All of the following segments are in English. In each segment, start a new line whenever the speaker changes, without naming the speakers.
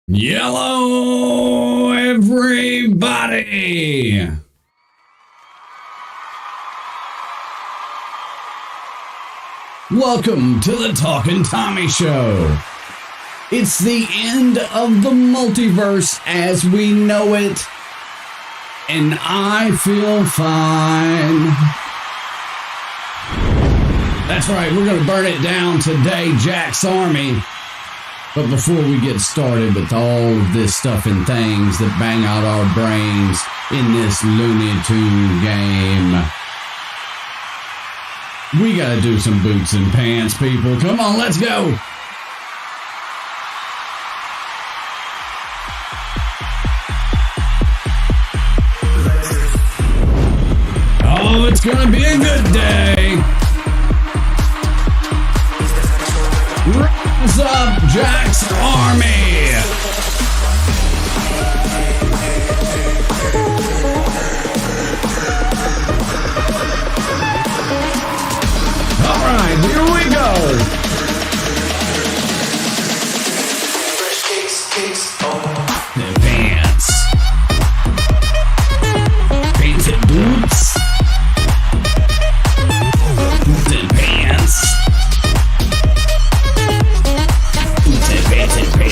Yellow, everybody! Welcome to the Talkin' Tommy Show. It's the end of the multiverse as we know it, and I feel fine. That's right, we're going to burn it down today, Jack's Army. But before we get started with all of this stuff and things that bang out our brains in this Looney Tunes game, we gotta do some boots and pants, people. Come on, let's go! Oh, it's gonna be a good day! Rise up, Jack's Army! Alright, here we go! The pants. Painted boots. The pants. Painted boots. The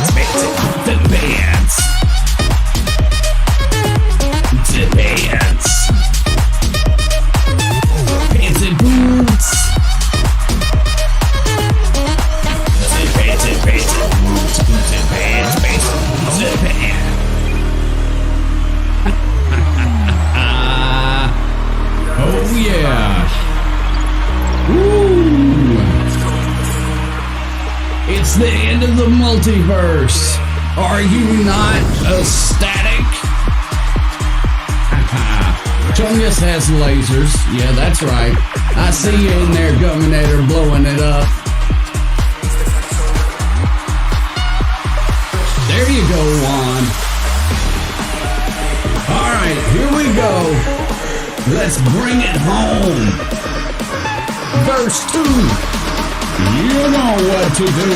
pants. The pants. The pants. Painted boots. The painted boots. The pants. The pants. Oh yeah. Woo. It's the end of the multiverse. Are you not ecstatic? Chungus has lasers. Yeah, that's right. I see you in there, Guminator, blowing it up. There you go, Juan. Alright, here we go. Let's bring it home. Verse 2. You know what to do.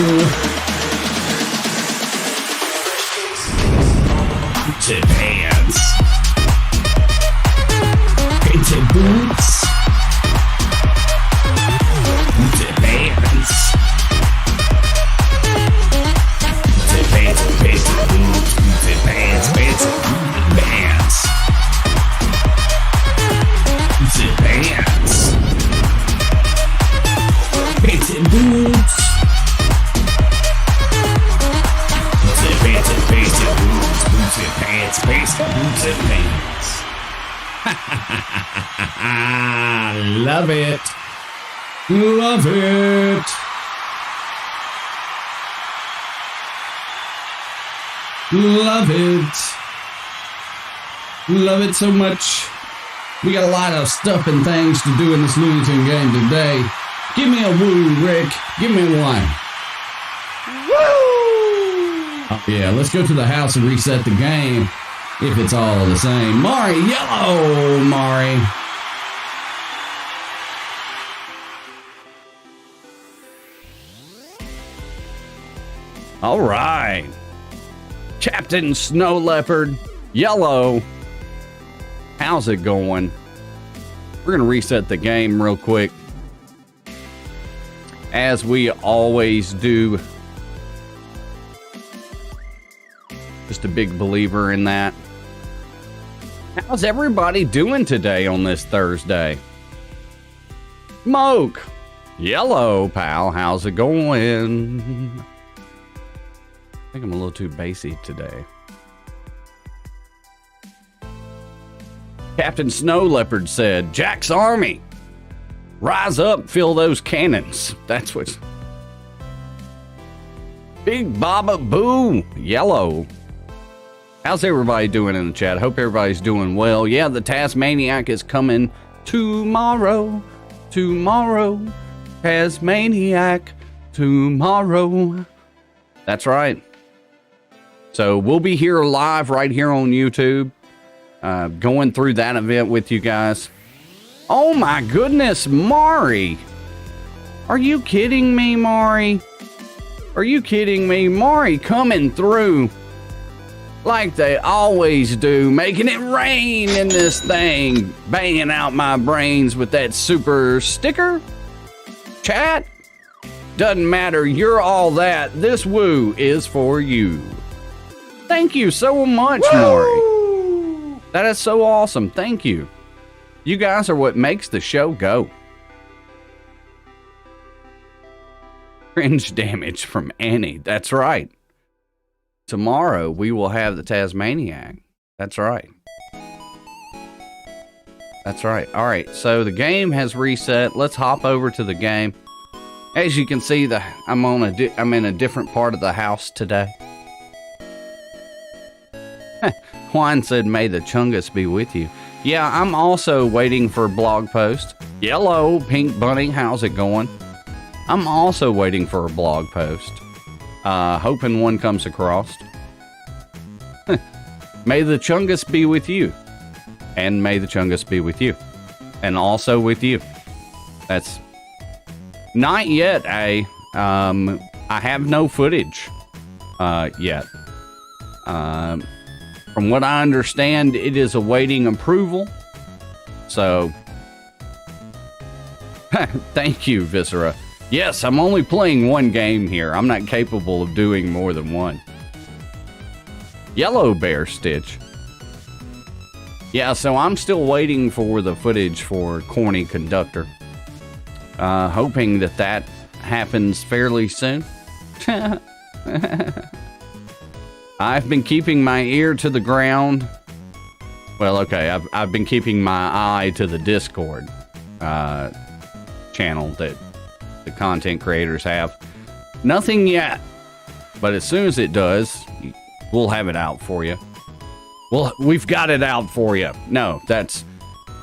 To pants. Painted boots. To pants. To pants. Painted boots. To pants. Pants. To pants. Painted boots. To pants. Painted boots. To pants. Boots and pants. Love it. Love it. Love it. Love it so much. We got a lot of stuff and things to do in this Looney Tunes game today. Give me a woo, Rick. Give me one. Woo! Oh, yeah, let's go to the house and reset the game. If it's all the same. Mari, yellow, Mari. All right. Captain Snow Leopard, yellow. How's it going? We're going to reset the game real quick. As we always do. Just a big believer in that. How's everybody doing today on this Thursday? Smoke. Yellow, pal. How's it going? I think I'm a little too bassy today. Captain Snow Leopard said, Jack's Army. Rise up, fill those cannons. That's what's... Big Baba Boo. Yellow. How's everybody doing in the chat? I hope everybody's doing well. Yeah, the Tasmaniac is coming tomorrow. Tomorrow.
Tasmaniac tomorrow. That's right. So we'll be here live right here on YouTube, going through that event with you guys. Oh my goodness, Mari. Are you kidding me, Mari? Are you kidding me? Mari coming through like they always do, making it rain in this thing, banging out my brains with that super sticker. Chat, doesn't matter, you're all that. This woo is for you. Thank you so much, Maury. That is so awesome. Thank you. You guys are what makes the show go. Cringe damage from Annie. That's right. Tomorrow we will have the Tasmaniac. That's right. That's right. All right. So the game has reset. Let's hop over to the game. As you can see, I'm in a different part of the house today. Juan said, "May the Chungus be with you." Yeah, I'm also waiting for a blog post. Yellow Pink Bunny, how's it going? I'm also waiting for a blog post. Hoping one comes across. May the Chungus be with you. And may the Chungus be with you. And also with you. That's not yet, I have no footage yet. From what I understand, it is awaiting approval. So, thank you, Viscera. Yes, I'm only playing one game here. I'm not capable of doing more than one. Yellow Bear Stitch. Yeah, so I'm still waiting for the footage for Corny Conductor. Hoping that happens fairly soon. I've been keeping my ear to the ground. Well, okay, I've been keeping my eye to the Discord channel that the content creators have. Nothing yet, but as soon as it does, we'll have it out for you. We've got it out for you. No,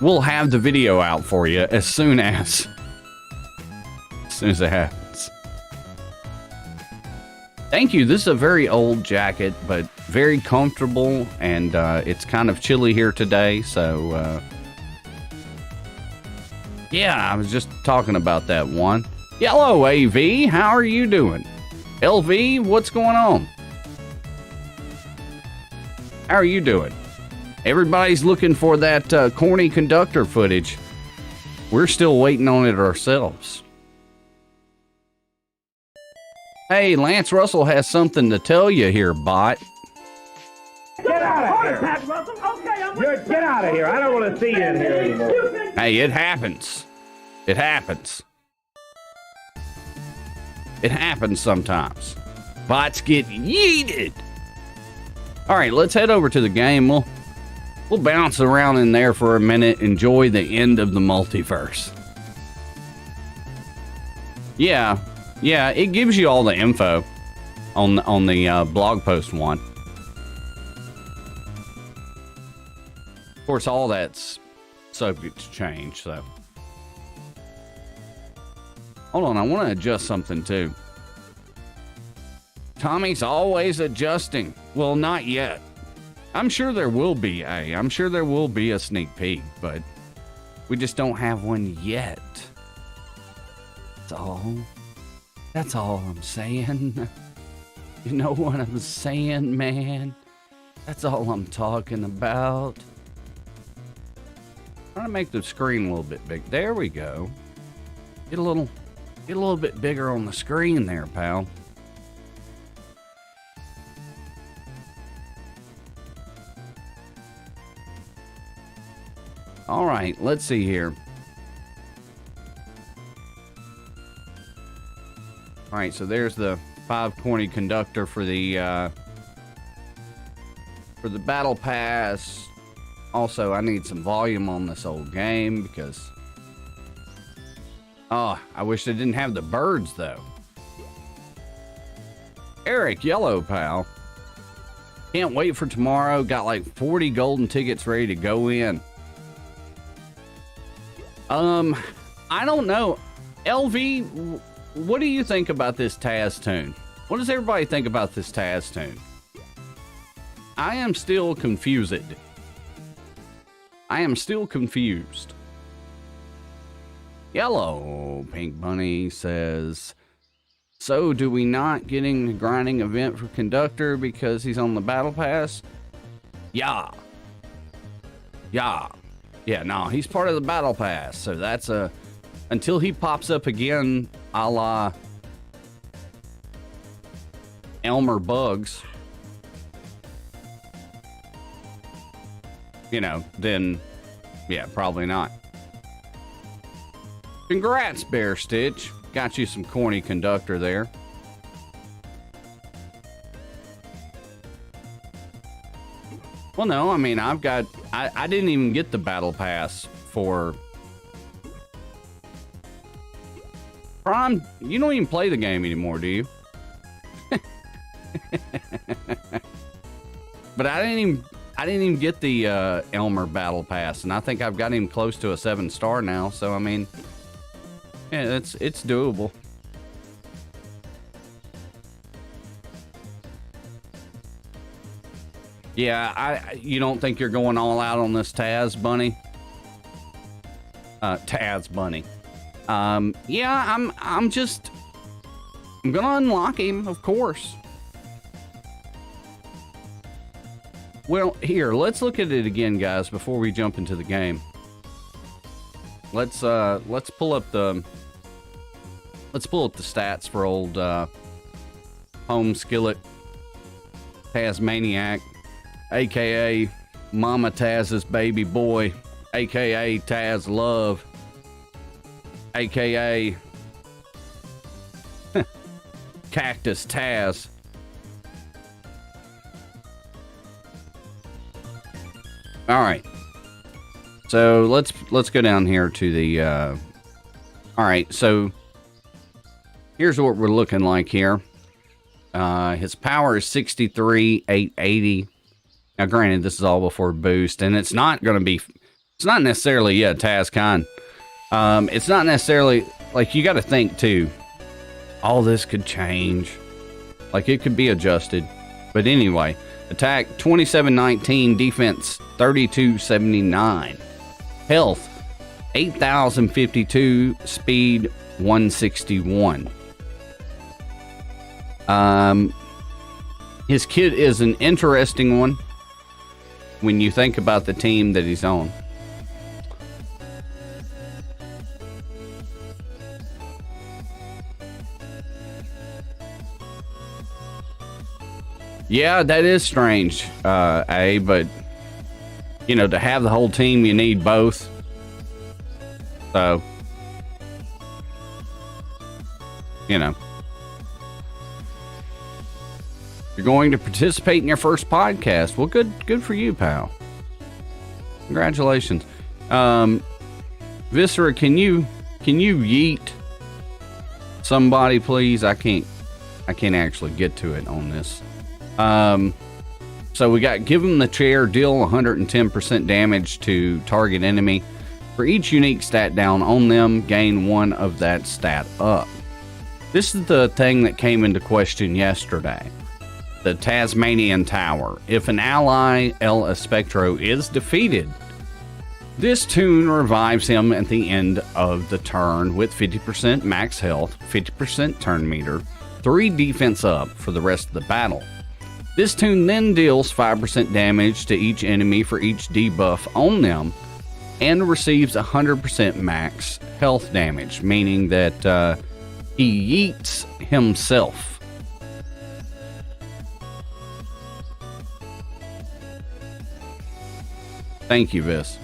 we'll have the video out for you as soon as it happens. Thank you. This is a very old jacket, but very comfortable, and it's kind of chilly here today, so yeah, I was just talking about that one. Yellow AV, how are you doing? LV, what's going on? How are you doing? Everybody's looking for that Corny Conductor footage. We're still waiting on it ourselves. Hey, Lance Russell has something to tell you here, bot.
Get out of here! Get out of here! I don't want to see you in here anymore.
Hey, it happens. It happens. It happens sometimes. Bots get yeeted. All right, let's head over to the game. We'll bounce around in there for a minute. Enjoy the end of the multiverse. Yeah, it gives you all the info on the blog post one. Of course, all that's subject to change, so. Hold on, I want to adjust something too. Tommy's always adjusting. Well, not yet. I'm sure there will be I'm sure there will be a sneak peek, but we just don't have one yet. That's all I'm saying. You know what I'm saying, man? That's all I'm talking about. Trying to make the screen a little bit big. There we go. Get a little bit bigger on the screen there, pal. All right, let's see here. All right, so there's the 520 conductor for the battle pass. Also, I need some volume on this old game because I wish they didn't have the birds though. Eric, yellow pal. Can't wait for tomorrow. Got like 40 golden tickets ready to go in. I don't know. LV, what do you think about this Taz tune? What does everybody think about this Taz tune? I am still confused. I am still confused. Yellow Pink Bunny says, so do we not getting the grinding event for conductor because he's on the battle pass? Yeah. No, he's part of the battle pass. So that's until he pops up again, a la Elmer Bugs, then yeah, probably not. Congrats, Bear Stitch. Got you some corny conductor there. Well, no, I mean, I didn't even get the battle pass for Prime. You don't even play the game anymore, do you? But I didn't even get the Elmer battle pass, and I think I've got him close to a 7-star now. So I mean, yeah, it's doable. Yeah, you don't think you're going all out on this Taz Bunny? Taz Bunny. Yeah, I'm gonna unlock him, of course. Well, here, let's look at it again, guys, before we jump into the game. Let's pull up the stats for old Home Skillet Tazmaniac, aka Mama Taz's baby boy, aka Taz Love, aka Cactus Taz. All right, so let's go down here to the. All right, so here's what we're looking like here. His power is 63,880. Now, granted, this is all before boost, and it's not necessarily TazCon. It's not necessarily like, you got to think too. All this could change, like it could be adjusted, but anyway. Attack 2719, defense 3279, health 8052, speed 161. His kit is an interesting one when you think about the team that he's on. Yeah, that is strange, but, to have the whole team, you need both. So, you're going to participate in your first podcast. Well, good for you, pal. Congratulations. Viscera, can you yeet somebody, please? I can't actually get to it on this. So we got give him the chair, deal 110% damage to target enemy. For each unique stat down on them, gain one of that stat up. This is the thing that came into question yesterday. The Tasmanian Tower. If an ally, El Espectro, is defeated, this tune revives him at the end of the turn with 50% max health, 50% turn meter, 3 defense up for the rest of the battle. This tune then deals 5% damage to each enemy for each debuff on them and receives 100% max health damage, meaning that he yeets himself. Thank you, Vis.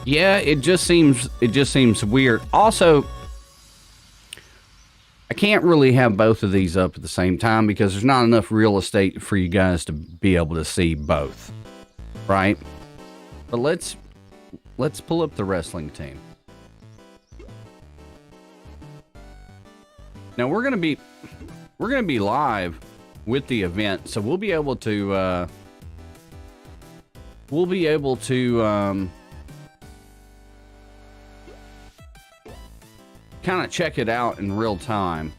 Yeah, it just seems weird. Also, I can't really have both of these up at the same time because there's not enough real estate for you guys to be able to see both, right? But let's pull up the wrestling team. Now we're gonna be live with the event, so we'll be able to we'll be able to kind of check it out in real time.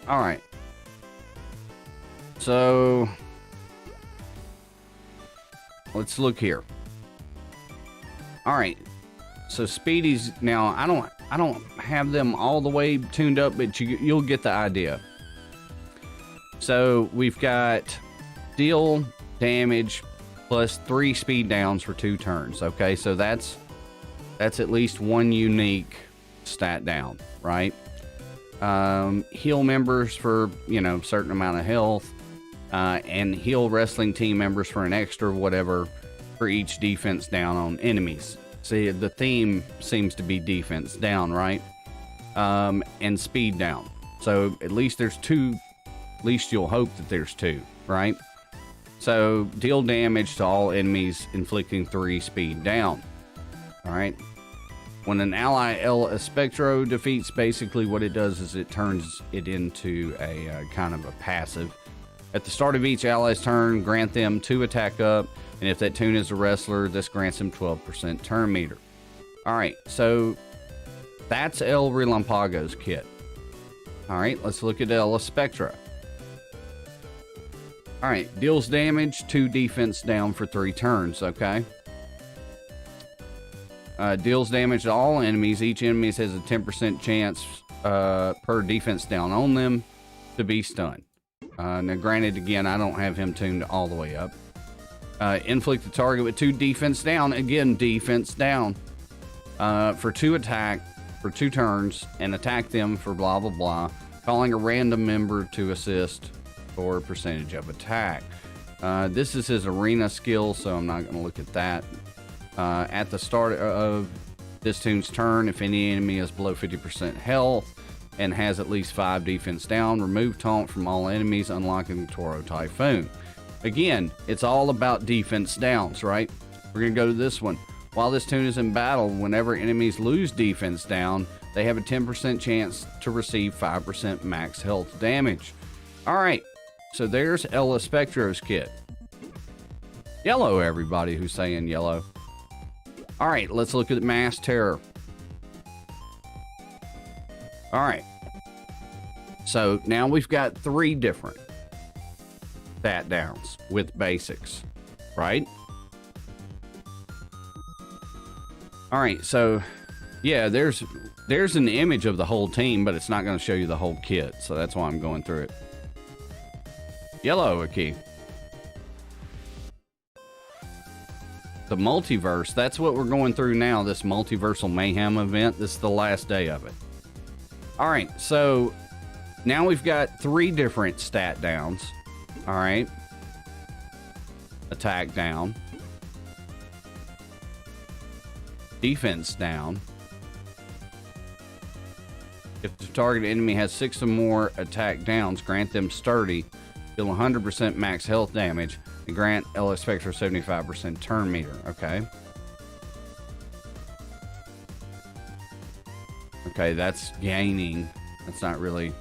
All right. So let's look here. All right. So Speedy's now, I don't have them all the way tuned up, but you'll get the idea. So we've got deal damage plus 3 speed downs for 2 turns. Okay, so that's at least one unique stat down, right? Heal members for, you know, certain amount of health, and heal wrestling team members for an extra whatever for each defense down on enemies. See, the theme seems to be defense down, right? And speed down. So at least there's 2, at least you'll hope that there's 2, right? So deal damage to all enemies, inflicting 3 speed down. All right. When an ally El Espectro defeats, basically what it does is it turns it into a kind of a passive. At the start of each ally's turn, grant them 2 attack up, and if that toon is a wrestler, this grants them 12% turn meter. All right, so that's El Relampago's kit. All right, let's look at El Espectro. All right, deals damage, 2 defense down for 3 turns, okay? Deals damage to all enemies. Each enemy has a 10% chance per defense down on them to be stunned. Now, granted, again, I don't have him tuned all the way up. Inflict the target with 2 defense down. Again, defense down. For 2 attack, for 2 turns, and attack them for blah, blah, blah. Calling a random member to assist for percentage of attack. This is his arena skill, so I'm not going to look at that. At the start of this toon's turn, if any enemy is below 50% health and has at least 5 defense down, remove taunt from all enemies, unlocking Toro Typhoon. Again, it's all about defense downs, right? We're going to go to this one. While this toon is in battle, whenever enemies lose defense down, they have a 10% chance to receive 5% max health damage. All right, so there's El Espectro's kit. Yellow, everybody who's saying yellow. All right, let's look at Mass Terror. All right. So now we've got 3 different stat downs with basics, right? All right, so yeah, there's an image of the whole team, but it's not going to show you the whole kit, so that's why I'm going through it. Yellow, Aki. The Multiverse, that's what we're going through now, this Multiversal Mayhem event. This is the last day of it. All right, so now we've got 3 different stat downs. All right. Attack down. Defense down. If the target enemy has 6 or more attack downs, grant them sturdy, deal 100% max health damage, and grant El Espectro 75% turn meter. Okay. Okay, that's gaining. That's not really.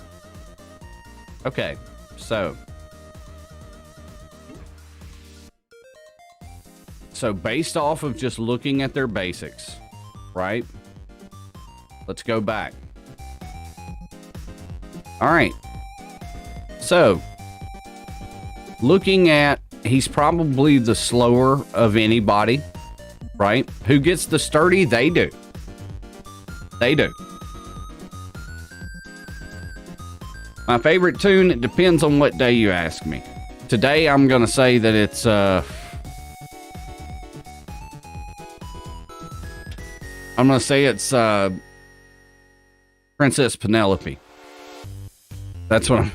Okay, so based off of just looking at their basics, right? Let's go back. All right. So, looking at, he's probably the slower of anybody, right? Who gets the sturdy? They do. They do. My favorite tune, it depends on what day you ask me. Today, I'm going to say that it's, I'm going to say it's, Princess Penelope. That's what I'm...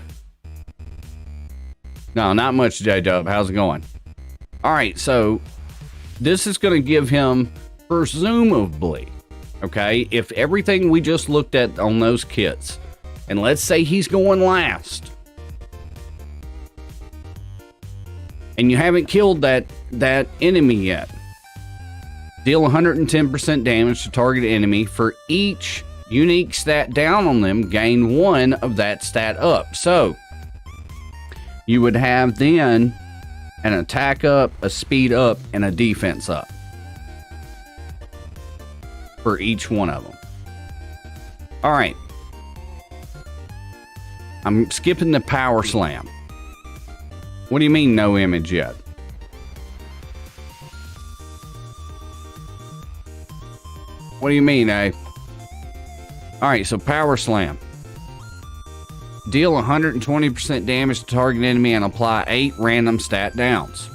No, not much, J-Dub. How's it going? All right, so this is going to give him, presumably, okay, if everything we just looked at on those kits, and let's say he's going last, and you haven't killed that enemy yet, Deal 110% damage to target enemy. For each unique stat down on them, gain 1 of that stat up. So you would have then an attack up, a speed up, and a defense up for each one of them. All right. I'm skipping the power slam. What do you mean no image yet? What do you mean, eh? All right, so power slam. Deal 120% damage to target enemy and apply 8 random stat downs.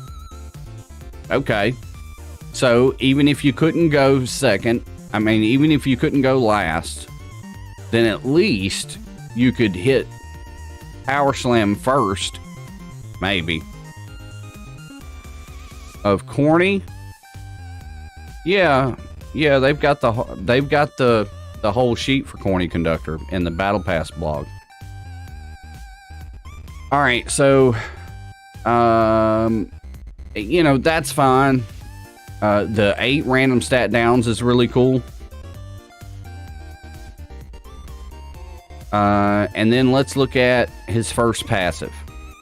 Okay. So even if you couldn't go second, even if you couldn't go last, then at least you could hit power slam first, maybe. Of corny, yeah, they've got the whole sheet for corny conductor in the battle pass blog. All right, so that's fine. The 8 random stat downs is really cool. And then let's look at his first passive.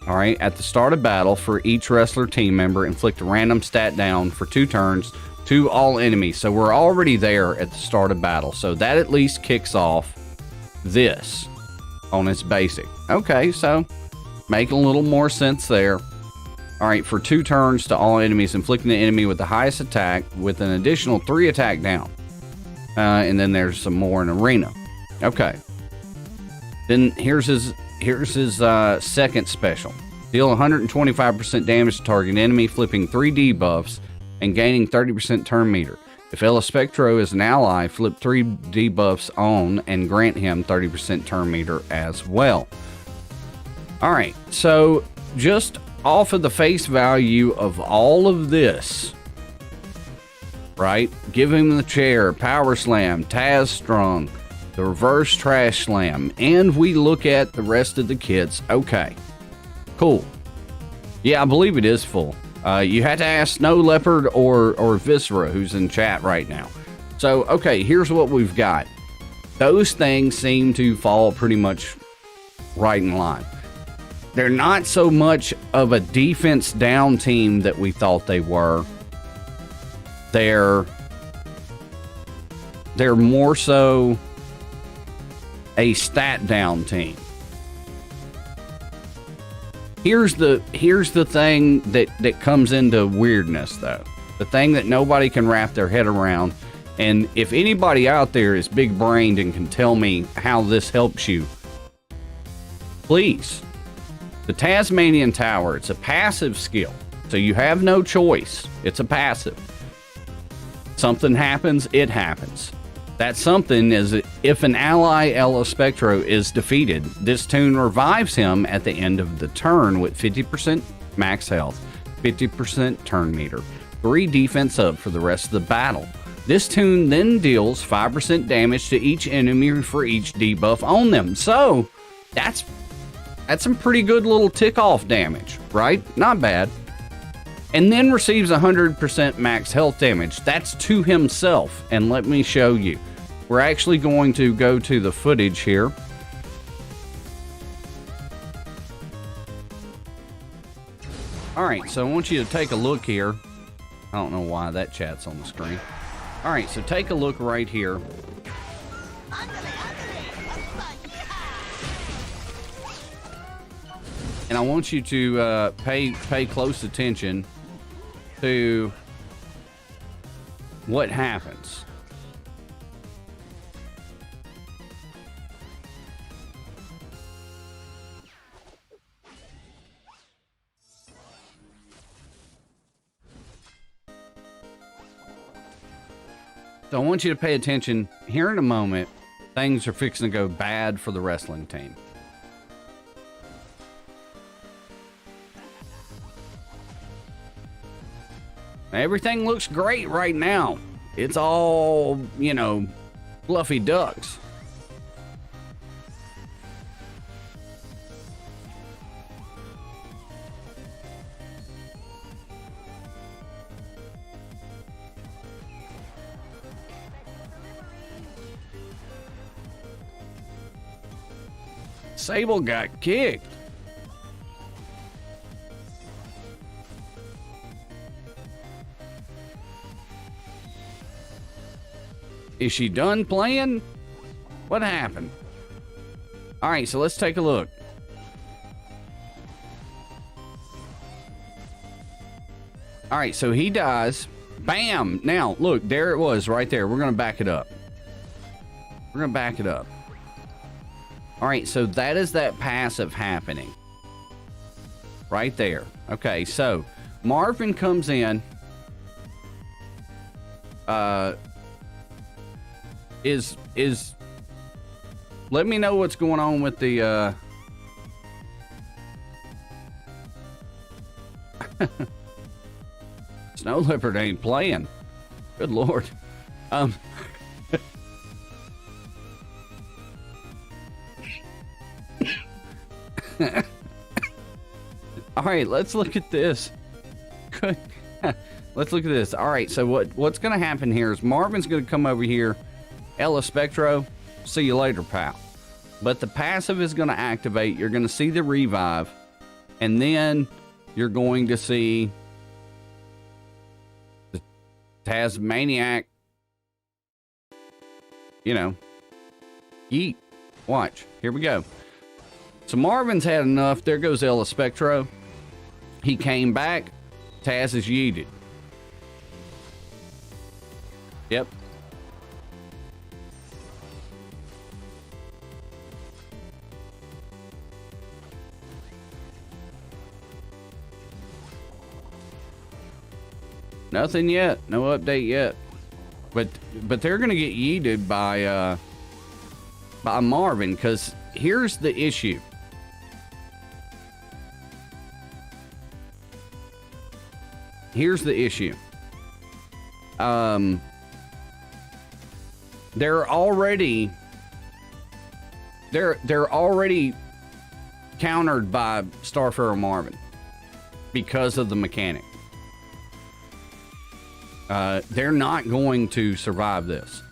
All right, at the start of battle, for each wrestler team member, inflict a random stat down for 2 turns to all enemies. So we're already there at the start of battle. So that at least kicks off this on its basic. Okay, so making a little more sense there. All right, for 2 turns to all enemies, inflicting the enemy with the highest attack with an additional 3 attack down. And then there's some more in arena. Okay. Then here's his second special. Deal 125% damage to target enemy, flipping 3 debuffs and gaining 30% turn meter. If El Espectro is an ally, flip 3 debuffs on and grant him 30% turn meter as well. All right, so just off of the face value of all of this, right? Give him the chair, power slam, Taz strong, the reverse trash slam, and we look at the rest of the kits. Okay, cool. Yeah, I believe it is full. You had to ask Snow Leopard or Viscera, who's in chat right now. So, okay, here's what we've got. Those things seem to fall pretty much right in line. They're not so much of a defense down team that we thought they were. They're more so a stat down team. Here's the thing that comes into weirdness, though. The thing that nobody can wrap their head around. And if anybody out there is big brained and can tell me how this helps you, please. The Tasmanian Tower, it's a passive skill. So you have no choice. It's a passive. Something happens, it happens. That something is if an ally El Espectro is defeated, this tune revives him at the end of the turn with 50% max health, 50% turn meter, 3 defense up for the rest of the battle. This tune then deals 5% damage to each enemy for each debuff on them. So that's some pretty good little tick-off damage, right? Not bad. And then receives 100% max health damage. That's to himself. And let me show you. We're actually going to go to the footage here. All right, so I want you to take a look here. I don't know why that chat's on the screen. All right, so take a look right here. And I want you to pay close attention to what happens. So I want you to pay attention. Here in a moment, things are fixing to go bad for the wrestling team. Everything looks great right now. It's all, fluffy ducks. Sable got kicked. Is she done playing? What happened? All right, so let's take a look. All right, so he dies. Bam! Now, look, there it was right there. We're going to back it up. We're going to back it up. All right, so that is that passive happening. Right there. Okay, so Marvin comes in. Let me know what's going on with the Snow Leopard ain't playing. Good Lord. All right, let's look at this. Let's look at this. All right, so what's going to happen here is Marvin's going to come over here. Ella Spectro, see you later, pal. But the passive is going to activate. You're going to see the revive. And then you're going to see the Tasmaniac, you know, yeet. Watch. Here we go. So Marvin's had enough. There goes Ella Spectro. He came back. Taz is yeeted. Yep. Nothing yet. No update yet. But they're gonna get yeeted by Marvin, because here's the issue. Here's the issue. They're already countered by Starfarer Marvin because of the mechanic. They're not going to survive this.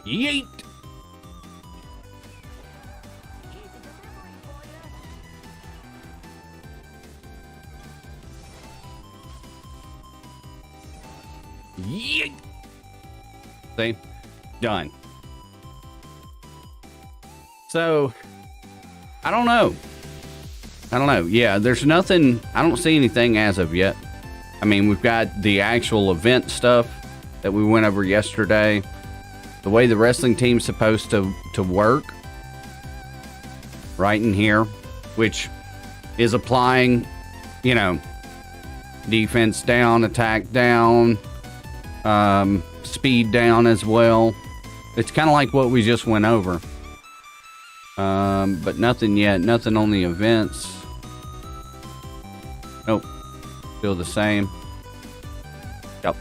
Yeet! Yeet! See? Done. So, I don't know. Yeah, there's nothing. I don't see anything as of yet. I mean, we've got the actual event stuff that we went over yesterday. The way the wrestling team's supposed to work. Right in here. Which is applying, you know, defense down, attack down, speed down as well. It's kind of like what we just went over. But nothing yet. Nothing on the events. Nope. Still the same. Yep.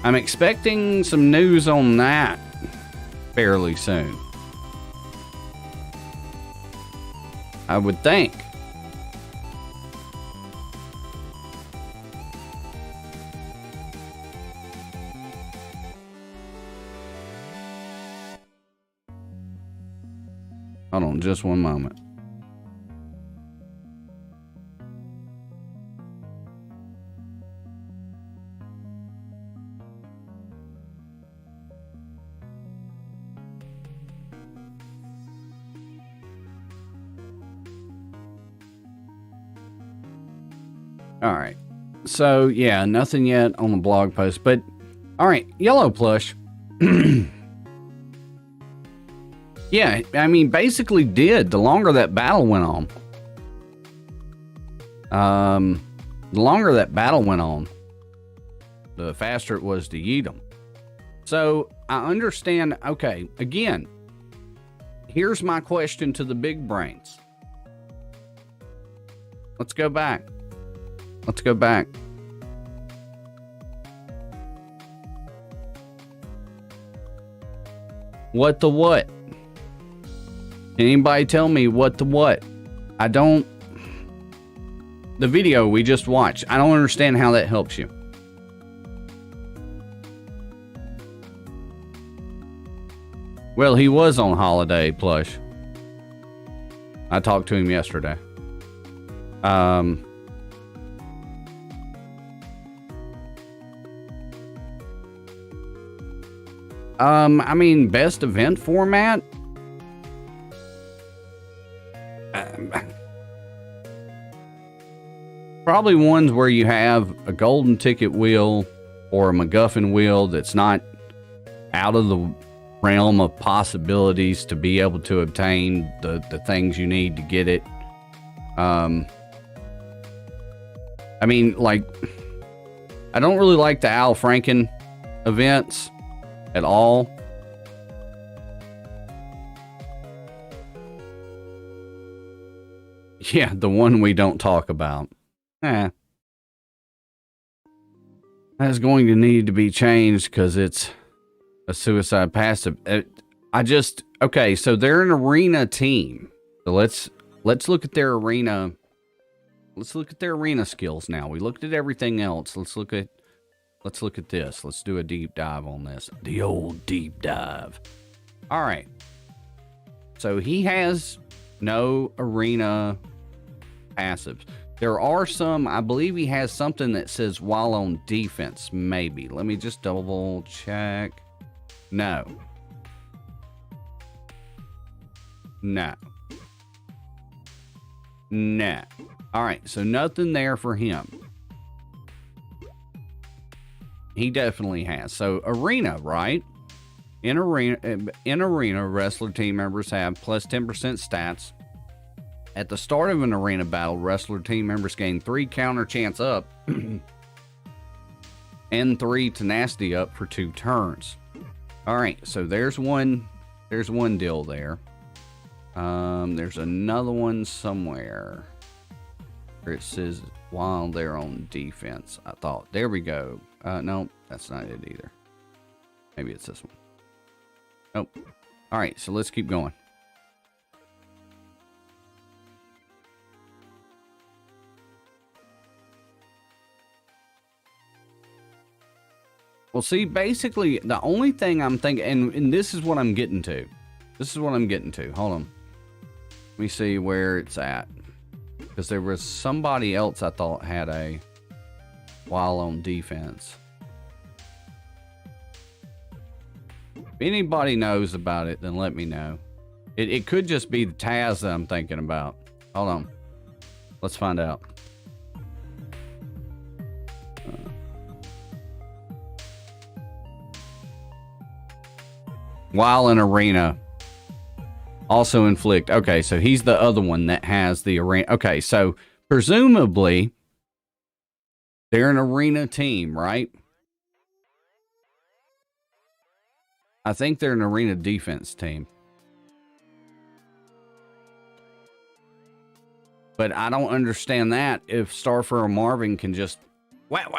I'm expecting some news on that fairly soon. I would think. Hold on just one moment. All right. So, yeah, nothing yet on the blog post. But, all right, Yellow Plush. Yeah, I mean, basically did. The longer that battle went on. The longer that battle went on, the faster it was to yeet them. So, I understand. Okay, again, here's my question to the big brains. Let's go back. Let's go back. What the what? Can anybody tell me what the what? I don't. The video we just watched, I don't understand how that helps you. Well, he was on holiday, Plush. I talked to him yesterday. I mean, best event format? Probably ones where you have a golden ticket wheel or a MacGuffin wheel that's not out of the realm of possibilities to be able to obtain the things you need to get it. I mean, like, I don't really like the Al Franken events at all. Yeah, the one we don't talk about. That's going to need to be changed because it's a suicide passive. Okay, so they're an arena team. So let's look at their arena. Let's look at their arena skills now. We looked at everything else. Let's look at this. Let's do a deep dive on this. The old deep dive. All right. So he has no arena passives. There are some, I believe he has something that says while on defense, maybe. Let me just double check. No. No. No. All right, so nothing there for him. He definitely has. So arena, right? In arena, wrestler team members have plus 10% stats. At the start of an arena battle, wrestler team members gain 3 counter chance up and 3 tenacity up for 2 turns. All right, so there's one deal there. There's another one somewhere where it says while they're on defense. I thought, there we go. No, that's not it either. Maybe it's this one. Nope. All right, so let's keep going. Well, see, basically, the only thing I'm thinking, and this is what I'm getting to. Hold on. Let me see where it's at. Because there was somebody else I thought had a while on defense. If anybody knows about it, then let me know. It could just be the Taz that I'm thinking about. Hold on. Let's find out. While in arena, also inflict. Okay, so he's the other one that has the arena. Okay, so presumably they're an arena team, right? I think they're an arena defense team. But I don't understand that if Starfur or Marvin can just whap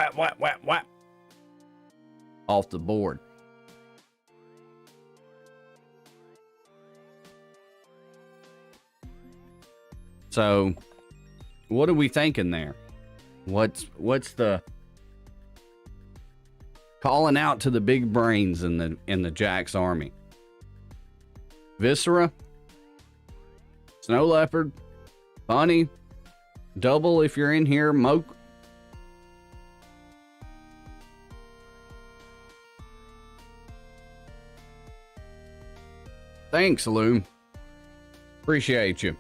off the board. So, what are we thinking there? What's the calling out to the big brains in the Jack's army? Viscera, Snow Leopard, Bunny, Double if you're in here, Moke. Thanks, Loom. Appreciate you.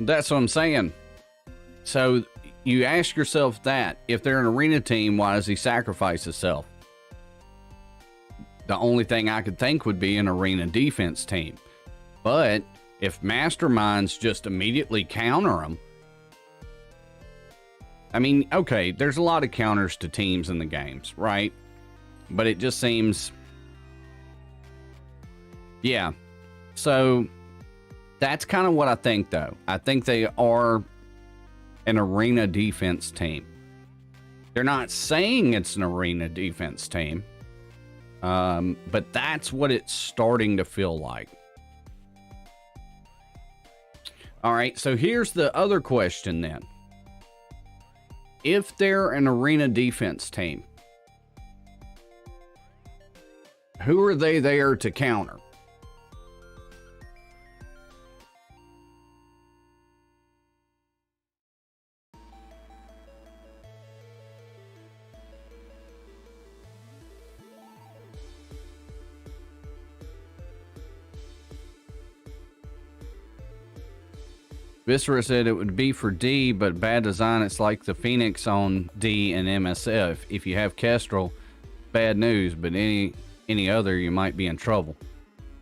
That's what I'm saying. So you ask yourself that if they're an arena team, why does he sacrifice himself? The only thing I could think would be an arena defense team. But if masterminds just immediately counter them, I mean, okay, there's a lot of counters to teams in the games, right? But it just seems, yeah. So that's kind of what I think, though. I think they are an arena defense team. They're not saying it's an arena defense team, but that's what it's starting to feel like. All right, so here's the other question then. if they're an arena defense team, who are they there to counter? Viscera said it would be for D, but bad design. It's like the Phoenix on D and MSF. If you have Kestrel, bad news, but any other, you might be in trouble.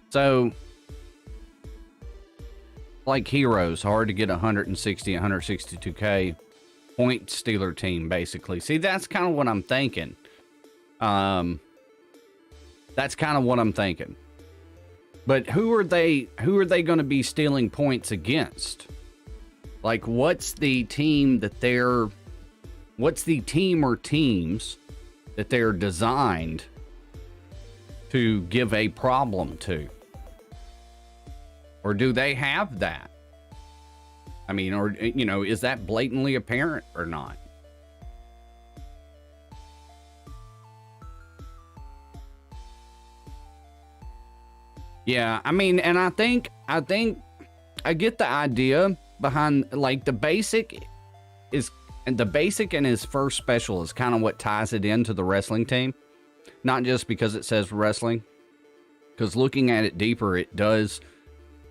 So, like Heroes, hard to get 160, 162k point stealer team, basically. See, that's kind of what I'm thinking. That's kind of what I'm thinking. But who are they going to be stealing points against? Like, what's the team or teams that they're designed to give a problem to? Or do they have that? I mean, or, you know, is that blatantly apparent or not? Yeah, I mean, and I think I get the idea behind, like, the basic and his first special is kind of what ties it into the wrestling team. Not just because it says wrestling, because looking at it deeper, it does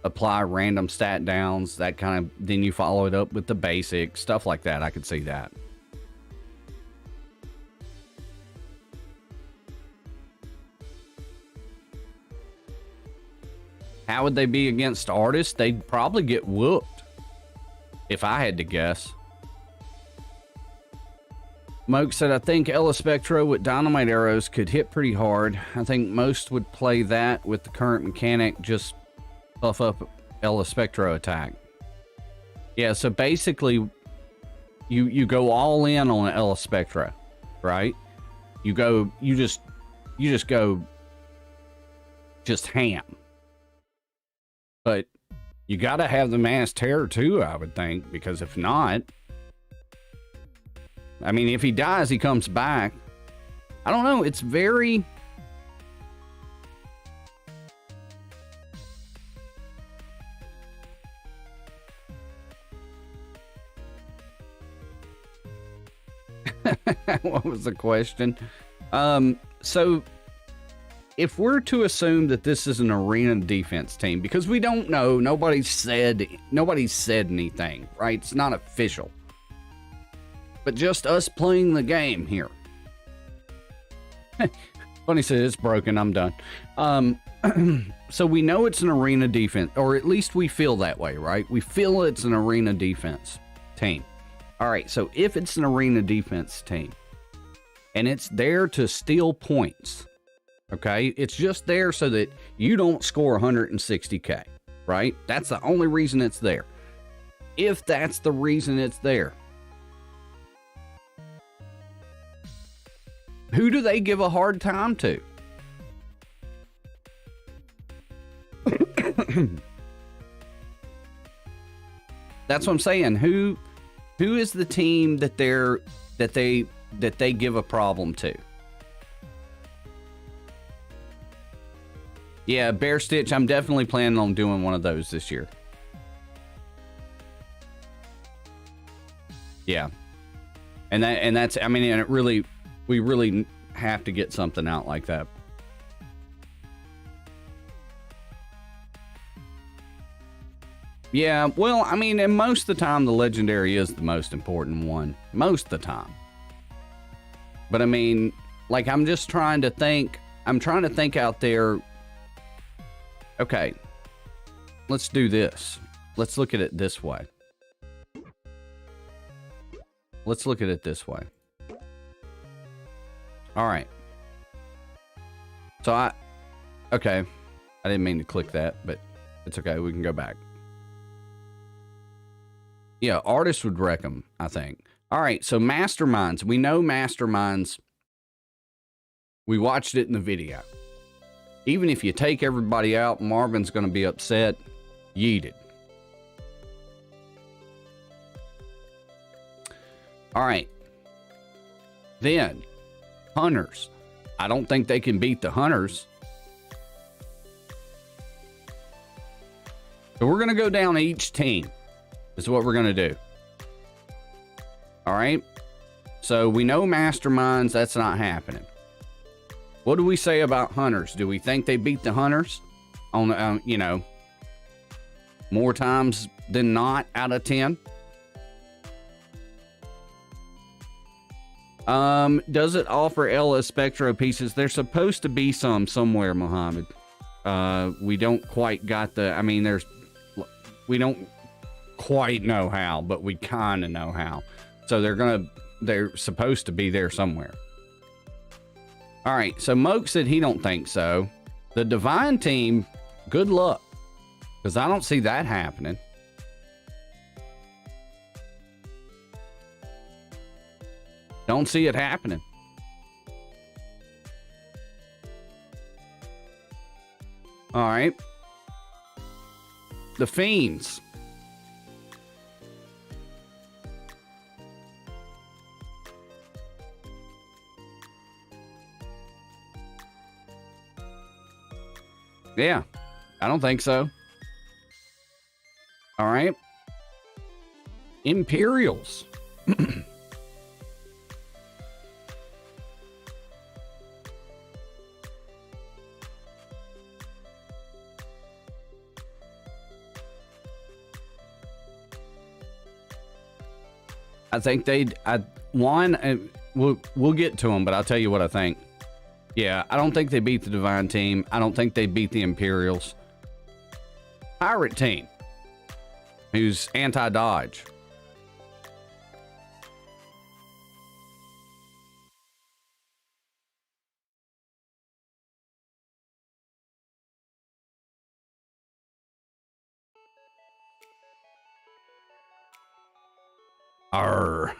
apply random stat downs, that kind of, then you follow it up with the basic stuff like that. I could see that. How would they be against artists? They'd probably get whooped, if I had to guess. Moke said, I think Ella Spectro with dynamite arrows could hit pretty hard. I think most would play that with the current mechanic, just buff up Ella Spectro attack. Yeah, so basically, you go all in on Ella Spectro, right? You just go ham. But you got to have the Mass Terror too, I would think, because if not, I mean, if he dies, he comes back. I don't know. It's very... What was the question? So if we're to assume that this is an arena defense team, because we don't know, nobody's said anything, right? It's not official. But just us playing the game here. Funny said it's broken, I'm done. So we know it's an arena defense, or at least we feel that way, right? We feel it's an arena defense team. All right, so if it's an arena defense team, and it's there to steal points, okay? It's just there so that you don't score 160k, right? That's the only reason it's there. If that's the reason it's there, who do they give a hard time to? That's what I'm saying. Who is the team that they give a problem to? Yeah, Bear Stitch, I'm definitely planning on doing one of those this year. Yeah. And that's, I mean, and it really, we really have to get something out like that. Yeah, well, I mean, and most of the time, the legendary is the most important one. Most of the time. But I mean, like, I'm just trying to think, out there. Okay, let's do this. Let's look at it this way. Let's look at it this way. All right. So okay. I didn't mean to click that, but it's okay. We can go back. Yeah, artists would wreck them, I think. All right, so Masterminds. We know Masterminds. We watched it in the video. Even if you take everybody out, Marvin's going to be upset. Yeeted. All right. Then, Hunters. I don't think they can beat the Hunters. So we're going to go down each team. Is what we're going to do. All right. So we know Masterminds. That's not happening. What do we say about Hunters? Do we think they beat the Hunters? On, you know, more times than not out of 10? Does it offer Ella Spectro pieces? There's supposed to be some somewhere, Muhammad. We don't quite got the, I mean, we don't quite know how, but we kind of know how. So they're supposed to be there somewhere. All right. So Moke said he don't think so. The Divine team, good luck. Because I don't see that happening. Don't see it happening. All right. The Fiends. Yeah, I don't think so. All right. Imperials. I think we'll get to them, but I'll tell you what I think. Yeah, I don't think they beat the Divine team. I don't think they beat the Imperials. Pirate team, who's anti-dodge. Arr.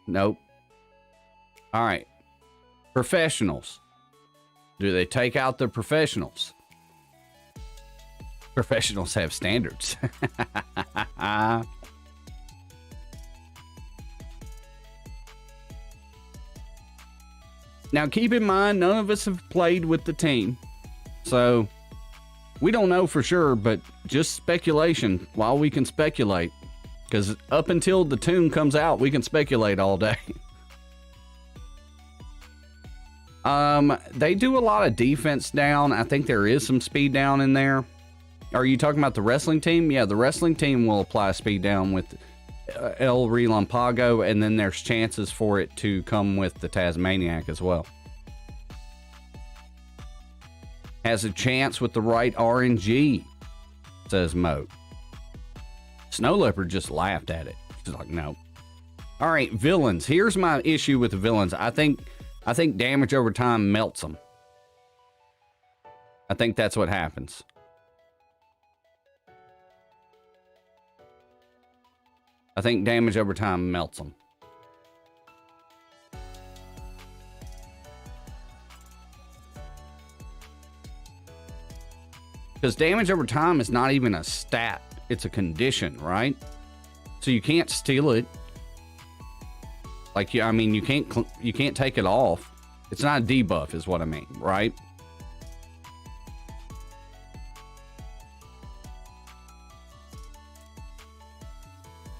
Nope. All right. Professionals. Do they take out the professionals? Professionals have standards. Now, keep in mind, none of us have played with the team. So, we don't know for sure, but just speculation while we can speculate. Because up until the tune comes out, we can speculate all day. They do a lot of defense down. I think there is some speed down in there. Are you talking about the wrestling team? Yeah, the wrestling team will apply speed down with El Relampago, and then there's chances for it to come with the Tasmaniac as well. Has a chance with the right RNG, says Mo. Snow Leopard just laughed at it. She's like, no. All right, villains. Here's my issue with the villains. I think damage over time melts them. I think that's what happens. I think damage over time melts them. Because damage over time is not even a stat. It's a condition, right? So you can't steal it. Like, I mean, you can't take it off. It's not a debuff is what I mean, right?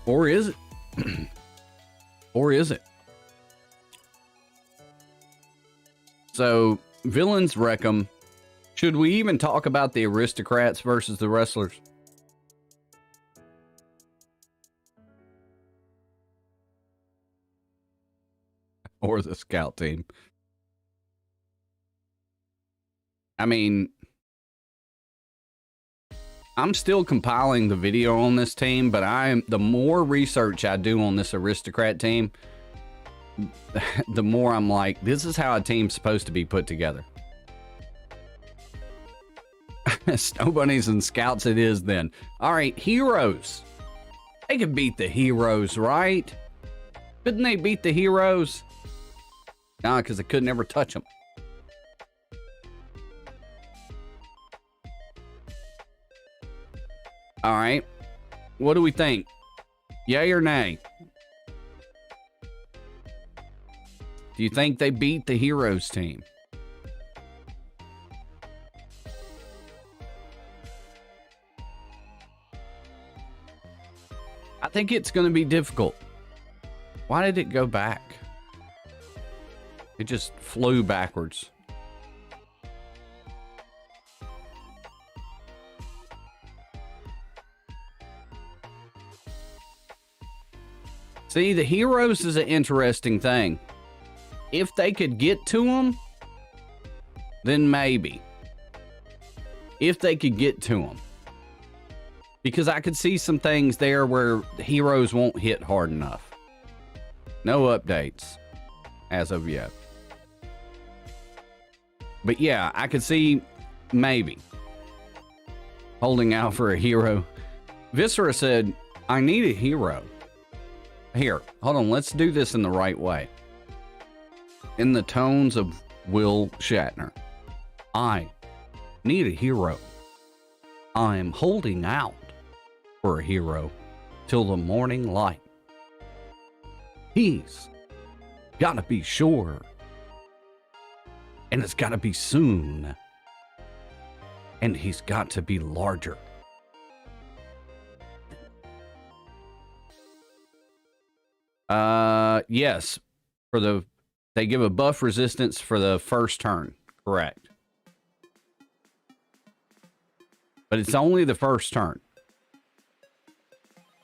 Or is it? Or is it? So, villains wreck 'em. Should we even talk about the aristocrats versus the wrestlers? Or the scout team? I mean, I'm still compiling the video on this team, but the more research I do on this aristocrat team, the more I'm like, this is how a team's supposed to be put together. Snow bunnies and scouts it is then. All right, heroes. They could beat the heroes, right? Couldn't they beat the heroes? Nah, because they could never touch them. All right. What do we think? Yay or nay? Do you think they beat the Heroes team? I think it's going to be difficult. Why did it go back? It just flew backwards. See, the Heroes is an interesting thing. If they could get to them, then maybe. If they could get to them. Because I could see some things there where the Heroes won't hit hard enough. No updates as of yet. But yeah, I could see maybe holding out for a hero. Viscera said, I need a hero. Here, hold on. Let's do this in the right way. In the tones of Will Shatner. I need a hero. I'm holding out for a hero till the morning light. He's gotta be sure. And it's gotta be soon. And he's got to be larger. Yes. They give a buff resistance for the first turn. Correct. But it's only the first turn.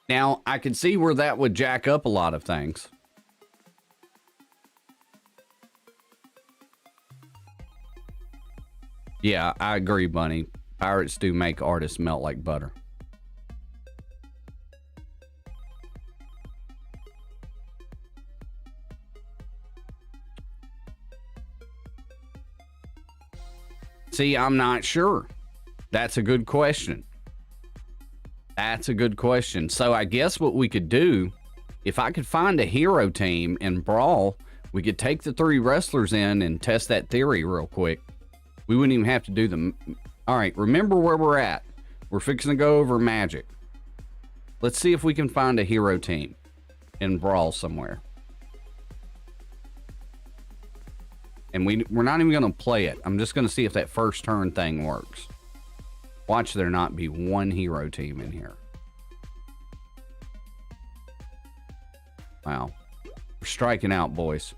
Now, I can see where that would jack up a lot of things. Yeah, I agree, Bunny. Pirates do make artists melt like butter. See, I'm not sure. That's a good question. That's a good question. So I guess what we could do, if I could find a hero team in Brawl, we could take the 3 wrestlers in and test that theory real quick. We wouldn't even have to do them. All right, remember where we're at. We're fixing to go over Magic. Let's see if we can find a hero team in Brawl somewhere. And we're not even going to play it. I'm just going to see if that first turn thing works. Watch there not be one hero team in here. Wow. We're striking out, boys.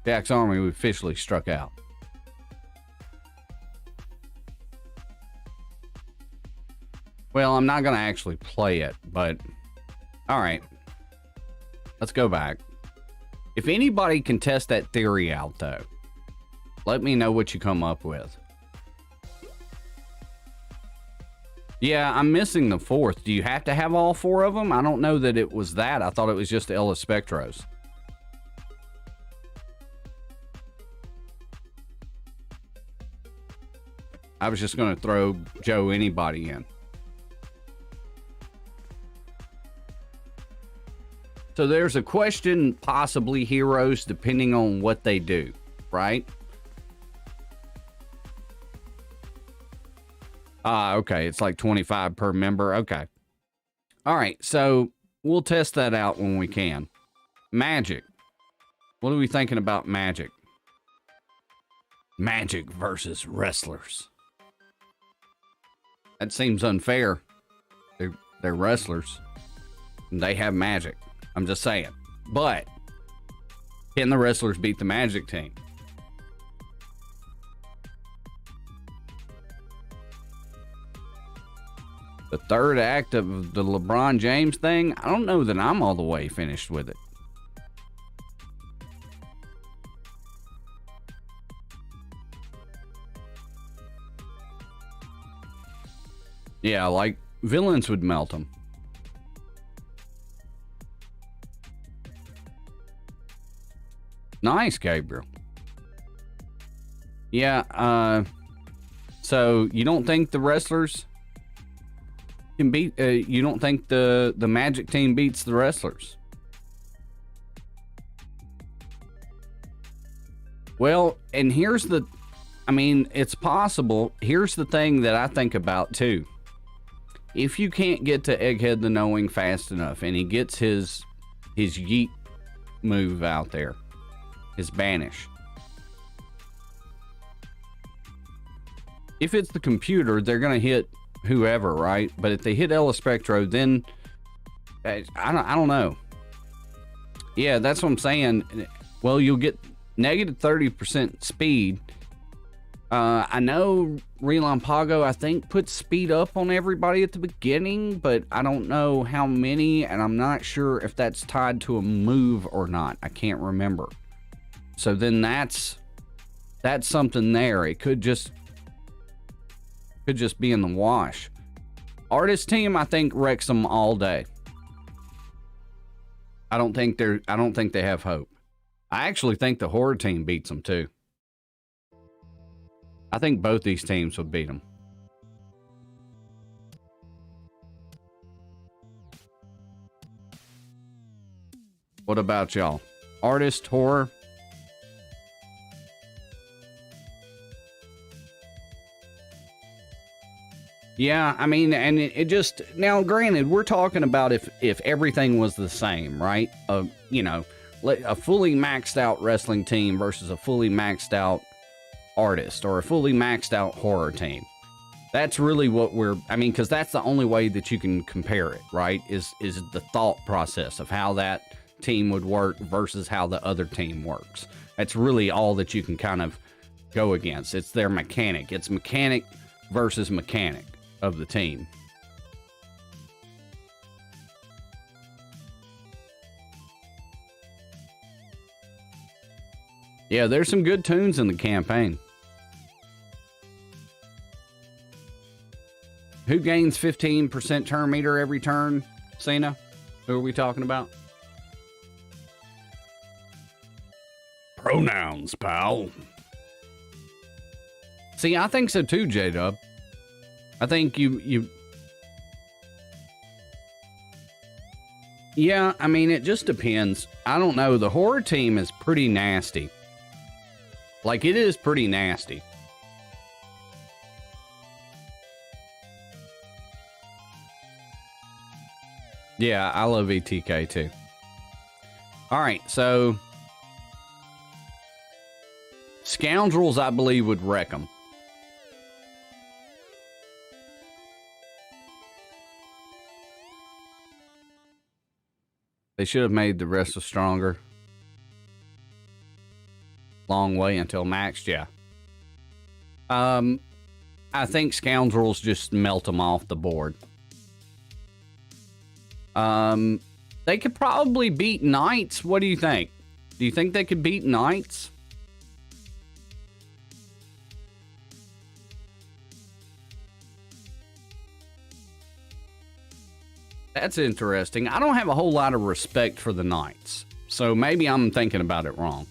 Jack's Army, we officially struck out. Well, I'm not going to actually play it, but... Alright. Let's go back. If anybody can test that theory out, though, let me know what you come up with. Yeah, I'm missing the 4th. Do you have to have all 4 of them? I don't know that it was that. I thought it was just Ella Spectros. I was just going to throw Joe anybody in. So there's a question, possibly heroes, depending on what they do, right? Okay. It's like 25 per member. Okay. All right. So we'll test that out when we can. Magic. What are we thinking about Magic? Magic versus wrestlers. That seems unfair. They're wrestlers. And they have magic. I'm just saying. But can the wrestlers beat the Magic team? The third act of the LeBron James thing, I don't know that I'm all the way finished with it. Yeah, like villains would melt them. Nice, Gabriel. Yeah, so you don't think the wrestlers can beat, you don't think the Magic team beats the wrestlers? Well, and here's the, I mean, it's possible. Here's the thing that I think about too. If you can't get to Egghead the Knowing fast enough and he gets his yeet move out there is Banish. If it's the computer, they're going to hit whoever, right? But if they hit Spectro, then I don't know. Yeah, that's what I'm saying. Well, you'll get negative 30% speed. I know Relampago, I think, puts speed up on everybody at the beginning, but I don't know how many, and I'm not sure if that's tied to a move or not. I can't remember. So then that's something there. It could just be in the wash. Artist team, I think, wrecks them all day. I don't think they have hope. I actually think the horror team beats them too. I think both these teams would beat them. What about y'all? Artist, horror? Yeah, I mean, and it just, now granted, we're talking about if everything was the same, right? You know, a fully maxed out wrestling team versus a fully maxed out artist or a fully maxed out horror team. That's really what I mean, because that's the only way that you can compare it, right? Is the thought process of how that team would work versus how the other team works. That's really all that you can kind of go against. It's their mechanic. It's mechanic versus mechanic of the team. Yeah, there's some good tunes in the campaign. Who gains 15% turn meter every turn? Cena? Who are we talking about? Pronouns, pal. See, I think so too, J-Dub. I think you... Yeah, I mean, it just depends. I don't know. The horror team is pretty nasty. Like, it is pretty nasty. Yeah, I love ETK too. All right, so... Scoundrels, I believe, would wreck them. They should have made the wrestler stronger. Long way until maxed, yeah. I think Scoundrels just melt them off the board. They could probably beat Knights. What do you think? Do you think they could beat Knights? That's interesting. I don't have a whole lot of respect for the Knights, so maybe I'm thinking about it wrong.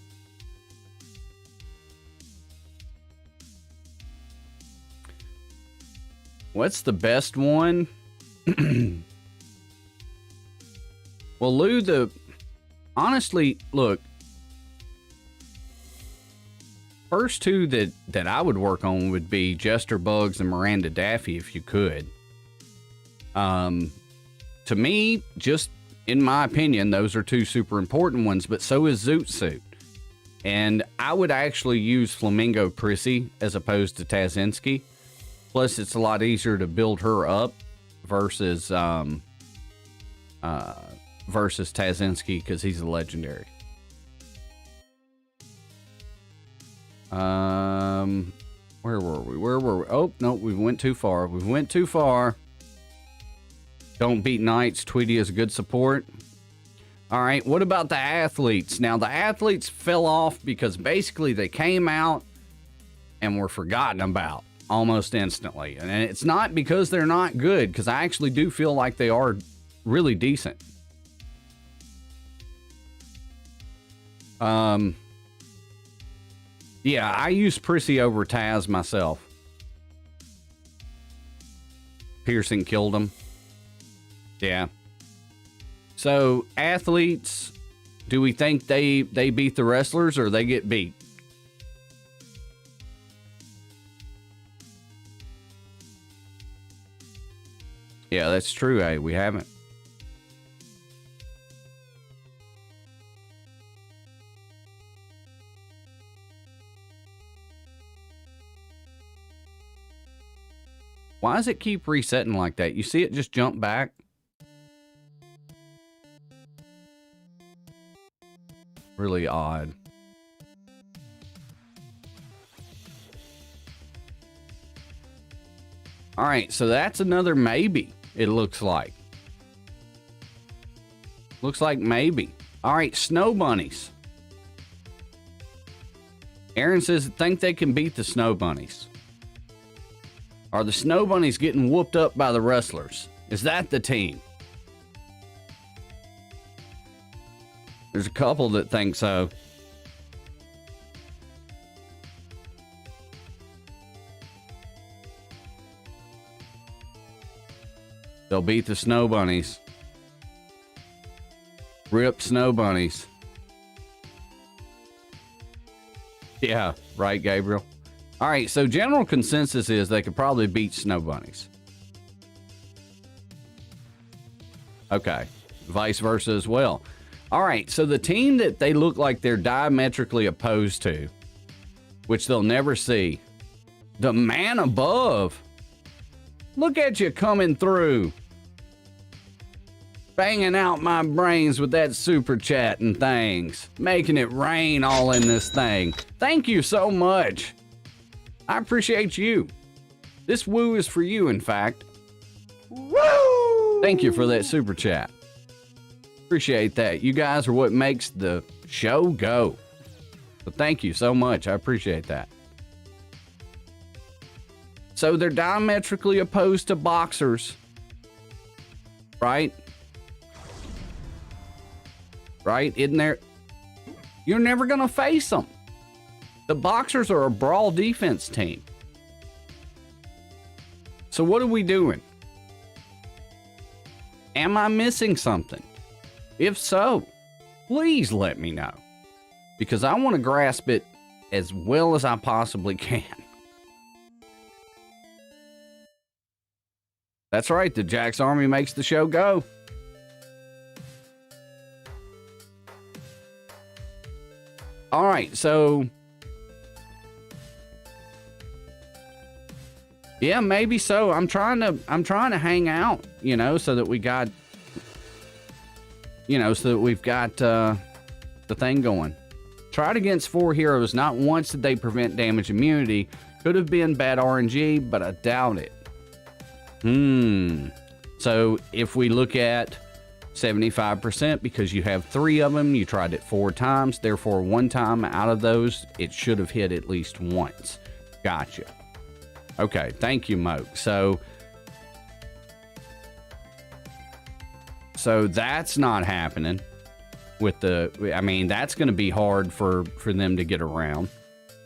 What's the best one? Well, Lou, honestly, look, first two that I would work on would be Jester Bugs and Miranda Daffy, if you could. To me, just in my opinion, those are two super important ones, but so is Zoot Suit. And I would actually use Flamingo Prissy as opposed to Tazinski. Plus, it's a lot easier to build her up versus Tazinski because he's a legendary. Where were we? Oh, no, we went too far. Don't beat Knights. Tweety is a good support. All right, what about the athletes? Now, the athletes fell off because basically they came out and were forgotten about almost instantly. And it's not because they're not good, because I actually do feel like they are really decent. Yeah, I use Prissy over Taz myself. Piercing killed him. Yeah. So, athletes, do we think they beat the wrestlers or they get beat? Yeah, that's true. Hey, we haven't. Why does it keep resetting like that? You see it just jump back? Really odd. All right, so that's another maybe, it looks like. Looks like maybe. All right, snow bunnies. Aaron says, think they can beat the snow bunnies. Are the snow bunnies getting whooped up by the wrestlers? Is that the team? There's a couple that think so. They'll beat the snow bunnies. Rip snow bunnies. Yeah, right, Gabriel. All right, so general consensus is they could probably beat snow bunnies. Okay, vice versa as well. All right, so the team that they look like they're diametrically opposed to, which they'll never see, the man above. Look at you coming through. Banging out my brains with that super chat and things. Making it rain all in this thing. Thank you so much. I appreciate you. This woo is for you, in fact. Woo! Thank you for that super chat. Appreciate that. You guys are what makes the show go. So thank you so much. I appreciate that. So they're diametrically opposed to boxers. Right? Right? Isn't there? You're never going to face them. The boxers are a brawl defense team. So what are we doing? Am I missing something? If so, please let me know. Because I want to grasp it as well as I possibly can. That's right, the Jack's Army makes the show go. All right, so yeah, maybe so. I'm trying to hang out, you know, so that we got, you know, so that we've got the thing going. Tried against 4 heroes. Not once did they prevent damage immunity. Could have been bad RNG, but I doubt it. So if we look at 75%, because you have 3 of them, you tried it 4 times, therefore 1 time out of those, it should have hit at least once. Gotcha. Okay, thank you, Moke. So that's not happening with the, I mean, that's going to be hard for them to get around.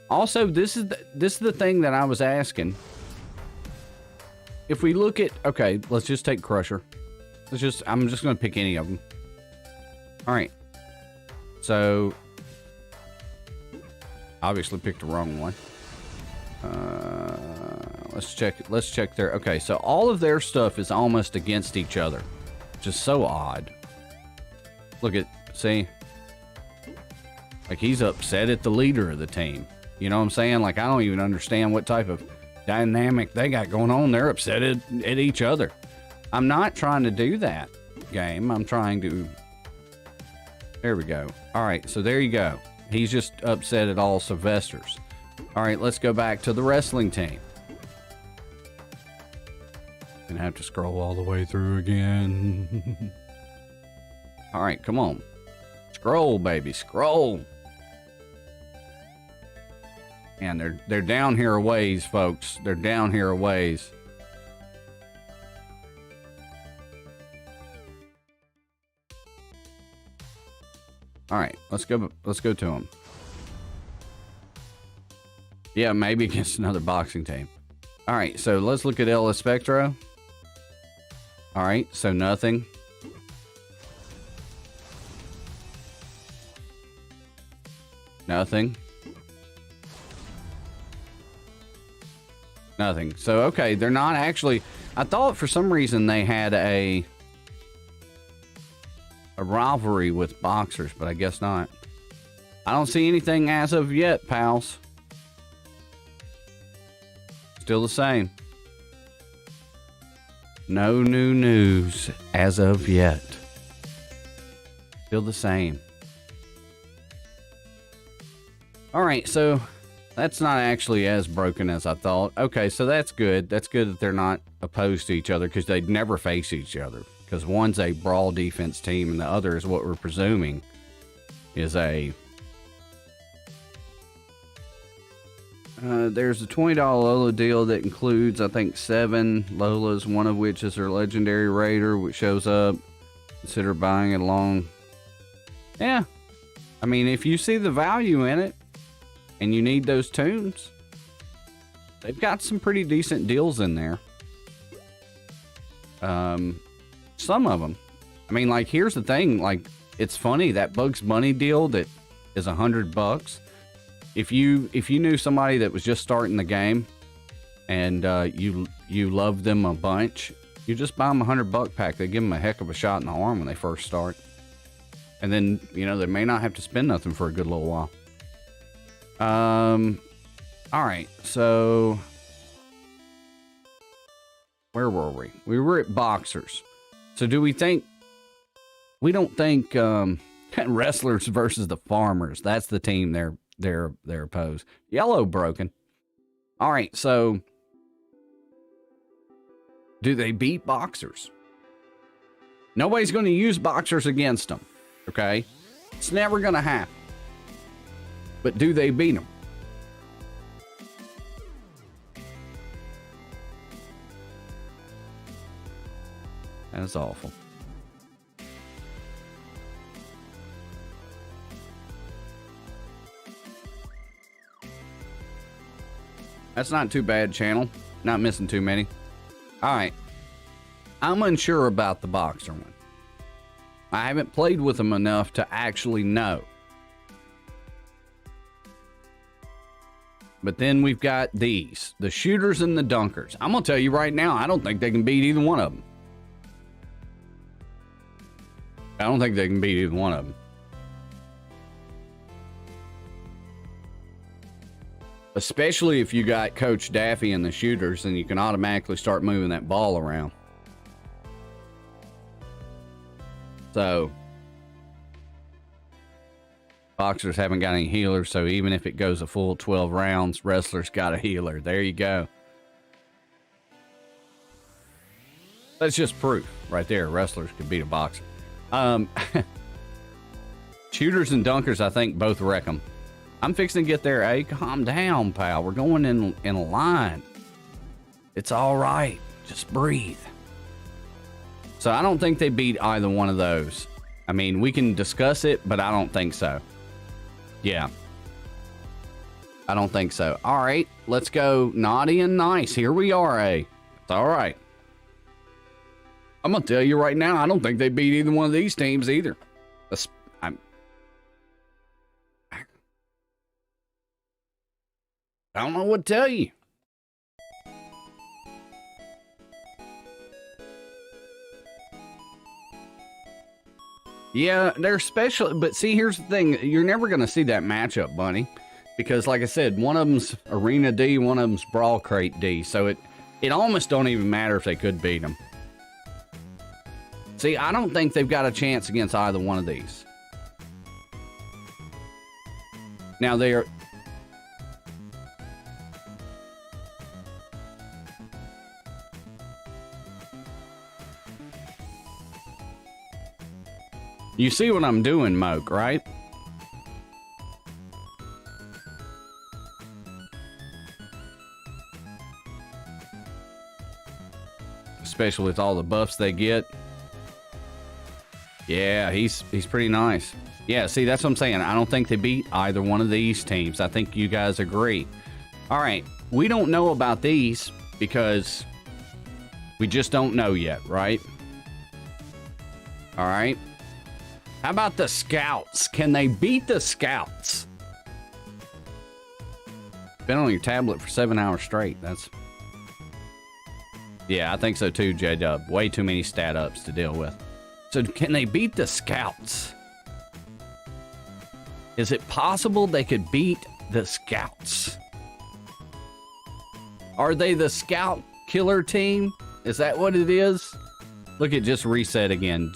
Also, this is the thing that I was asking. If we look at, okay, let's just take Crusher. I'm just going to pick any of them. All right. So, obviously picked the wrong one. Let's check their, okay, so all of their stuff is almost against each other, which is so odd. Look at, see? Like, he's upset at the leader of the team. You know what I'm saying? Like, I don't even understand what type of dynamic they got going on. They're upset at each other. I'm not trying to do that, game. I'm trying to... There we go. All right, so there you go. He's just upset at all Sylvesters. All right, let's go back to the wrestling team. Gonna have to scroll all the way through again. All right, come on. Scroll, baby, scroll. And they're down here a ways, folks. They're down here a ways. All right, let's go to them. Yeah, maybe against another boxing team. All right, so let's look at El Espectro. All right, so nothing. Nothing. Nothing. So, okay, they're not actually... I thought for some reason they had a rivalry with boxers, but I guess not. I don't see anything as of yet, pals. Still the same. No new news as of yet. Still the same. All right, so that's not actually as broken as I thought. Okay, so that's good. That's good that they're not opposed to each other because they'd never face each other. Because one's a brawl defense team and the other is what we're presuming is a... there's a $20 Lola deal that includes, I think, 7 Lolas, one of which is her legendary raider, which shows up. Consider buying it along. Yeah. I mean, if you see the value in it and you need those tunes, they've got some pretty decent deals in there. Some of them. I mean, like, here's the thing. Like, it's funny, that Bugs Bunny deal that is $100. If you knew somebody that was just starting the game and you loved them a bunch, you just buy them a $100 pack. They give them a heck of a shot in the arm when they first start. And then, you know, they may not have to spend nothing for a good little while. All right, so where were we? We were at boxers. So do we think, we don't think wrestlers versus the farmers. That's the team they're opposed. Yellow broken. All right, so do they beat boxers? Nobody's going to use boxers against them. Okay? It's never going to happen. But do they beat them? That's awful. That's not too bad, channel. Not missing too many. All right. I'm unsure about the boxer one. I haven't played with them enough to actually know. But then we've got these, the shooters and the dunkers. I'm going to tell you right now, I don't think they can beat either one of them. I don't think they can beat either one of them. Especially if you got Coach Daffy and the shooters, and you can automatically start moving that ball around. So, boxers haven't got any healers, so even if it goes a full 12 rounds, wrestlers got a healer. There you go. That's just proof right there. Wrestlers could beat a boxer. Shooters and dunkers, I think, both wreck them. I'm fixing to get there. Hey, calm down, pal. We're going in a line. It's all right. Just breathe. So I don't think they beat either one of those. I mean, we can discuss it, but I don't think so. Yeah. I don't think so. All right, let's go naughty and nice. Here we are, eh? It's all right. I'm going to tell you right now, I don't think they beat either one of these teams either. I don't know what to tell you. Yeah, they're special, but see, here's the thing. You're never going to see that matchup, Bunny, because like I said, one of them's Arena D, one of them's Brawl Crate D, so it almost don't even matter if they could beat them. See, I don't think they've got a chance against either one of these. Now, they're... You see what I'm doing, Moke, right? Especially with all the buffs they get. Yeah, he's pretty nice. Yeah, see, that's what I'm saying. I don't think they beat either one of these teams. I think you guys agree. All right, we don't know about these because we just don't know yet, right? All right. How about the Scouts? Can they beat the Scouts? Been on your tablet for 7 hours straight. That's... Yeah, I think so too, J-Dub. Way too many stat ups to deal with. So can they beat the Scouts? Is it possible they could beat the Scouts? Are they the Scout killer team? Is that what it is? Look, it just reset again.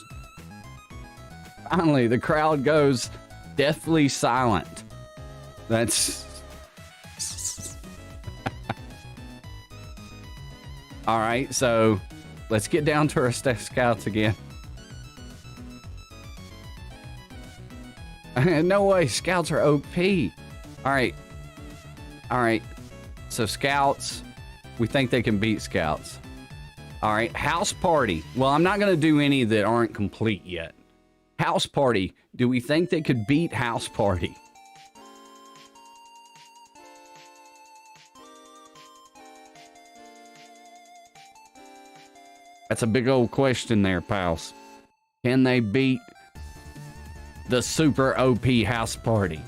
Finally, the crowd goes deathly silent. That's... All right, so let's get down to our scouts again. No way, scouts are OP. All right. So scouts, we think they can beat scouts. All right, house party. Well, I'm not going to do any that aren't complete yet. House party. Do we think they could beat house party? That's a big old question there, pals. Can they beat the super OP house party?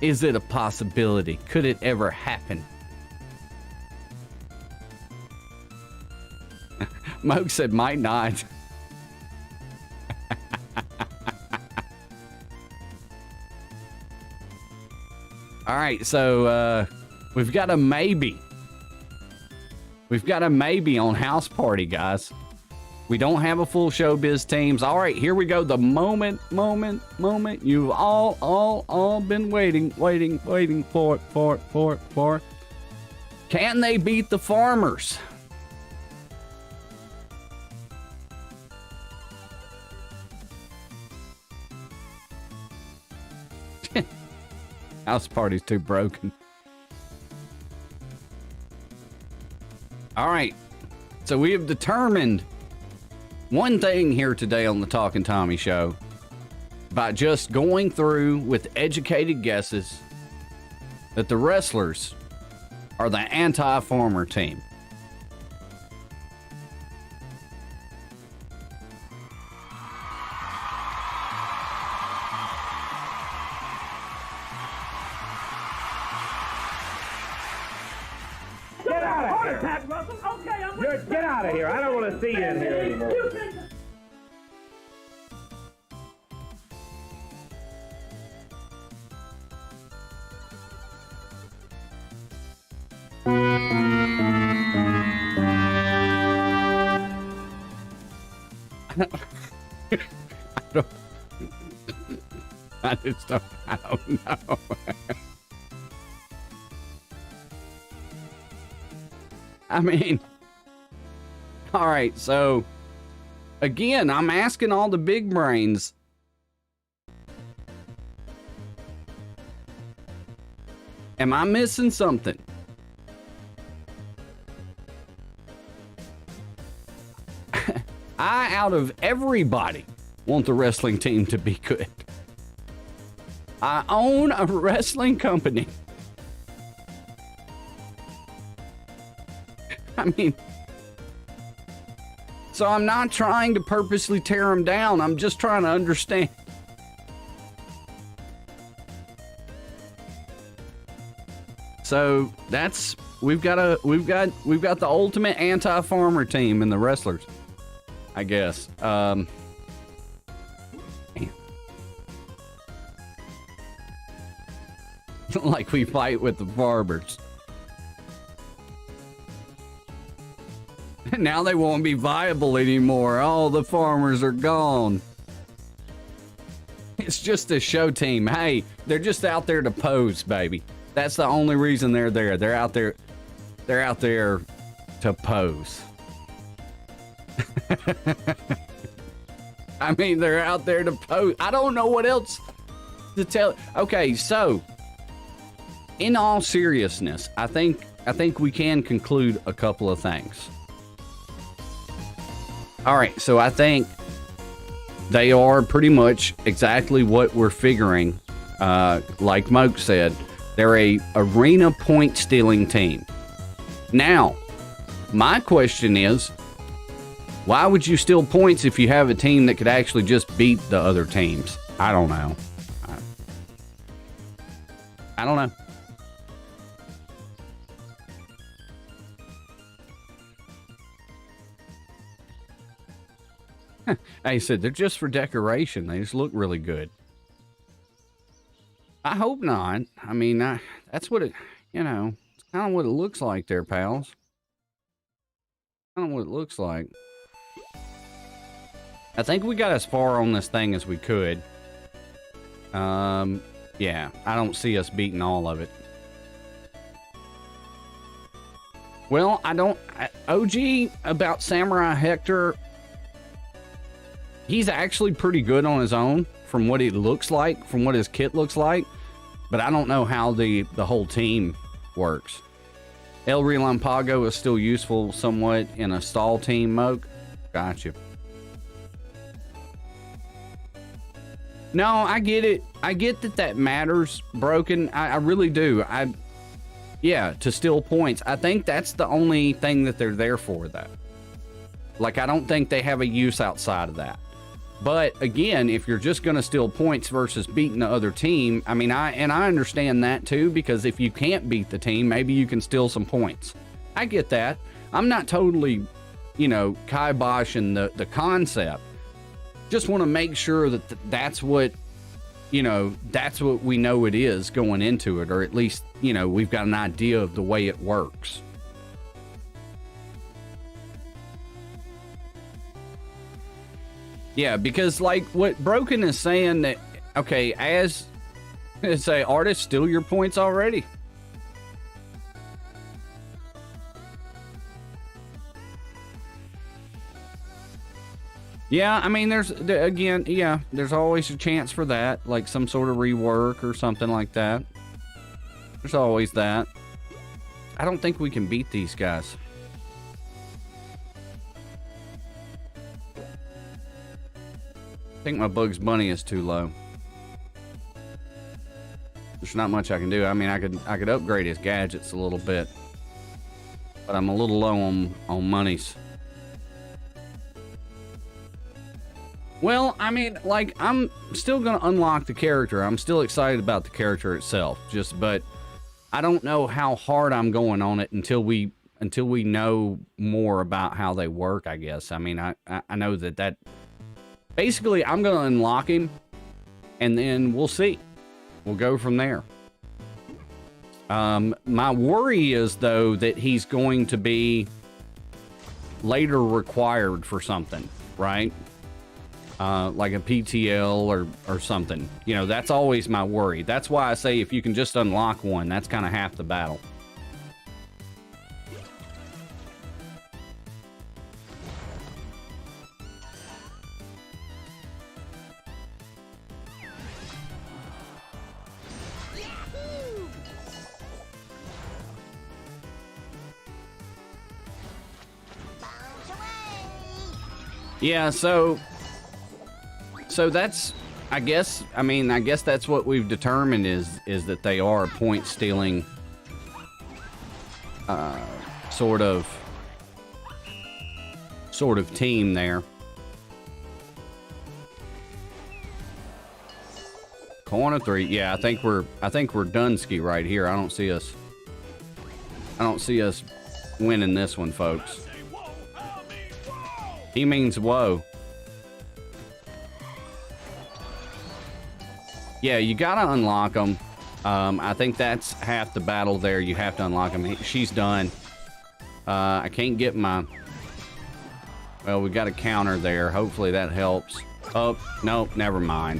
Is it a possibility? Could it ever happen? Moke said might not. All right, so we've got a maybe. We've got a maybe on house party, guys. We don't have a full showbiz teams. All right, here we go. The moment you've all been waiting for. Can they beat the farmers? House party's too broken. All right, so we have determined one thing here today on the Talkin' Tommy show by just going through with educated guesses that the wrestlers are the anti-farmer team.
Get out of here. Get out of here. I don't want to see you in here anymore.
I don't know. I mean, all right, so again, I'm asking all the big brains. Am I missing something? I, out of everybody, want the wrestling team to be good. I own a wrestling company. I mean, so I'm not trying to purposely tear them down. I'm just trying to understand. So that's we've got the ultimate anti-farmer team in the wrestlers, I guess. Like we fight with the farmers. Now they won't be viable anymore. All the farmers are gone. It's just a show team. Hey, they're just out there to pose, baby. That's the only reason they're there. They're out there to pose. I mean, they're out there to pose. I don't know what else to tell. Okay, so in all seriousness, I think we can conclude a couple of things. All right, so I think they are pretty much exactly what we're figuring. Like Moke said, they're a arena point stealing team. Now, my question is, why would you steal points if you have a team that could actually just beat the other teams? I don't know. I don't know. I said they're just for decoration. They just look really good. I hope not. I mean, that's what it, it's kind of what it looks like there, pals. I don't know what it looks like. I think we got as far on this thing as we could. Yeah, I don't see us beating all of it. Well, OG about Samurai Hector, he's actually pretty good on his own from what he looks like, from what his kit looks like, but I don't know how the whole team works. El Relampago is still useful somewhat in a stall team mode. Gotcha. No, I get it. I get that matters, Broken. I really do. Yeah, to steal points. I think that's the only thing that they're there for, though. Like, I don't think they have a use outside of that. But again, if you're just going to steal points versus beating the other team, I mean, I understand that too, because if you can't beat the team, maybe you can steal some points. I get that. I'm not totally, kiboshing the concept. Just want to make sure that that's what, that's what we know it is going into it, or at least, we've got an idea of the way it works. Yeah, because like what Broken is saying that, okay, as say artists steal your points already. Yeah, I mean, there's always a chance for that, like some sort of rework or something like that. There's always that. I don't think we can beat these guys. I think my Bugs Bunny is too low. There's not much I can do. I mean, I could upgrade his gadgets a little bit, but I'm a little low on monies. Well, I mean, like, I'm still gonna unlock the character. I'm still excited about the character itself. But I don't know how hard I'm going on it until we know more about how they work, I guess. I mean, I know that basically I'm gonna unlock him, and then we'll see. We'll go from there. My worry is, though, that he's going to be later required for something, right? Like a PTL or something. That's always my worry. That's why I say if you can just unlock one, that's kind of half the battle. Yeah, so that's, I guess that's what we've determined is that they are a point stealing sort of team there. Corner 3. Yeah, I think we're Dunsky right here. I don't see us winning this one, folks. He means whoa. Yeah, you gotta unlock them. I think that's half the battle there. You have to unlock them. She's done. I can't get my... Well, we got a counter there. Hopefully that helps. Oh, nope, never mind.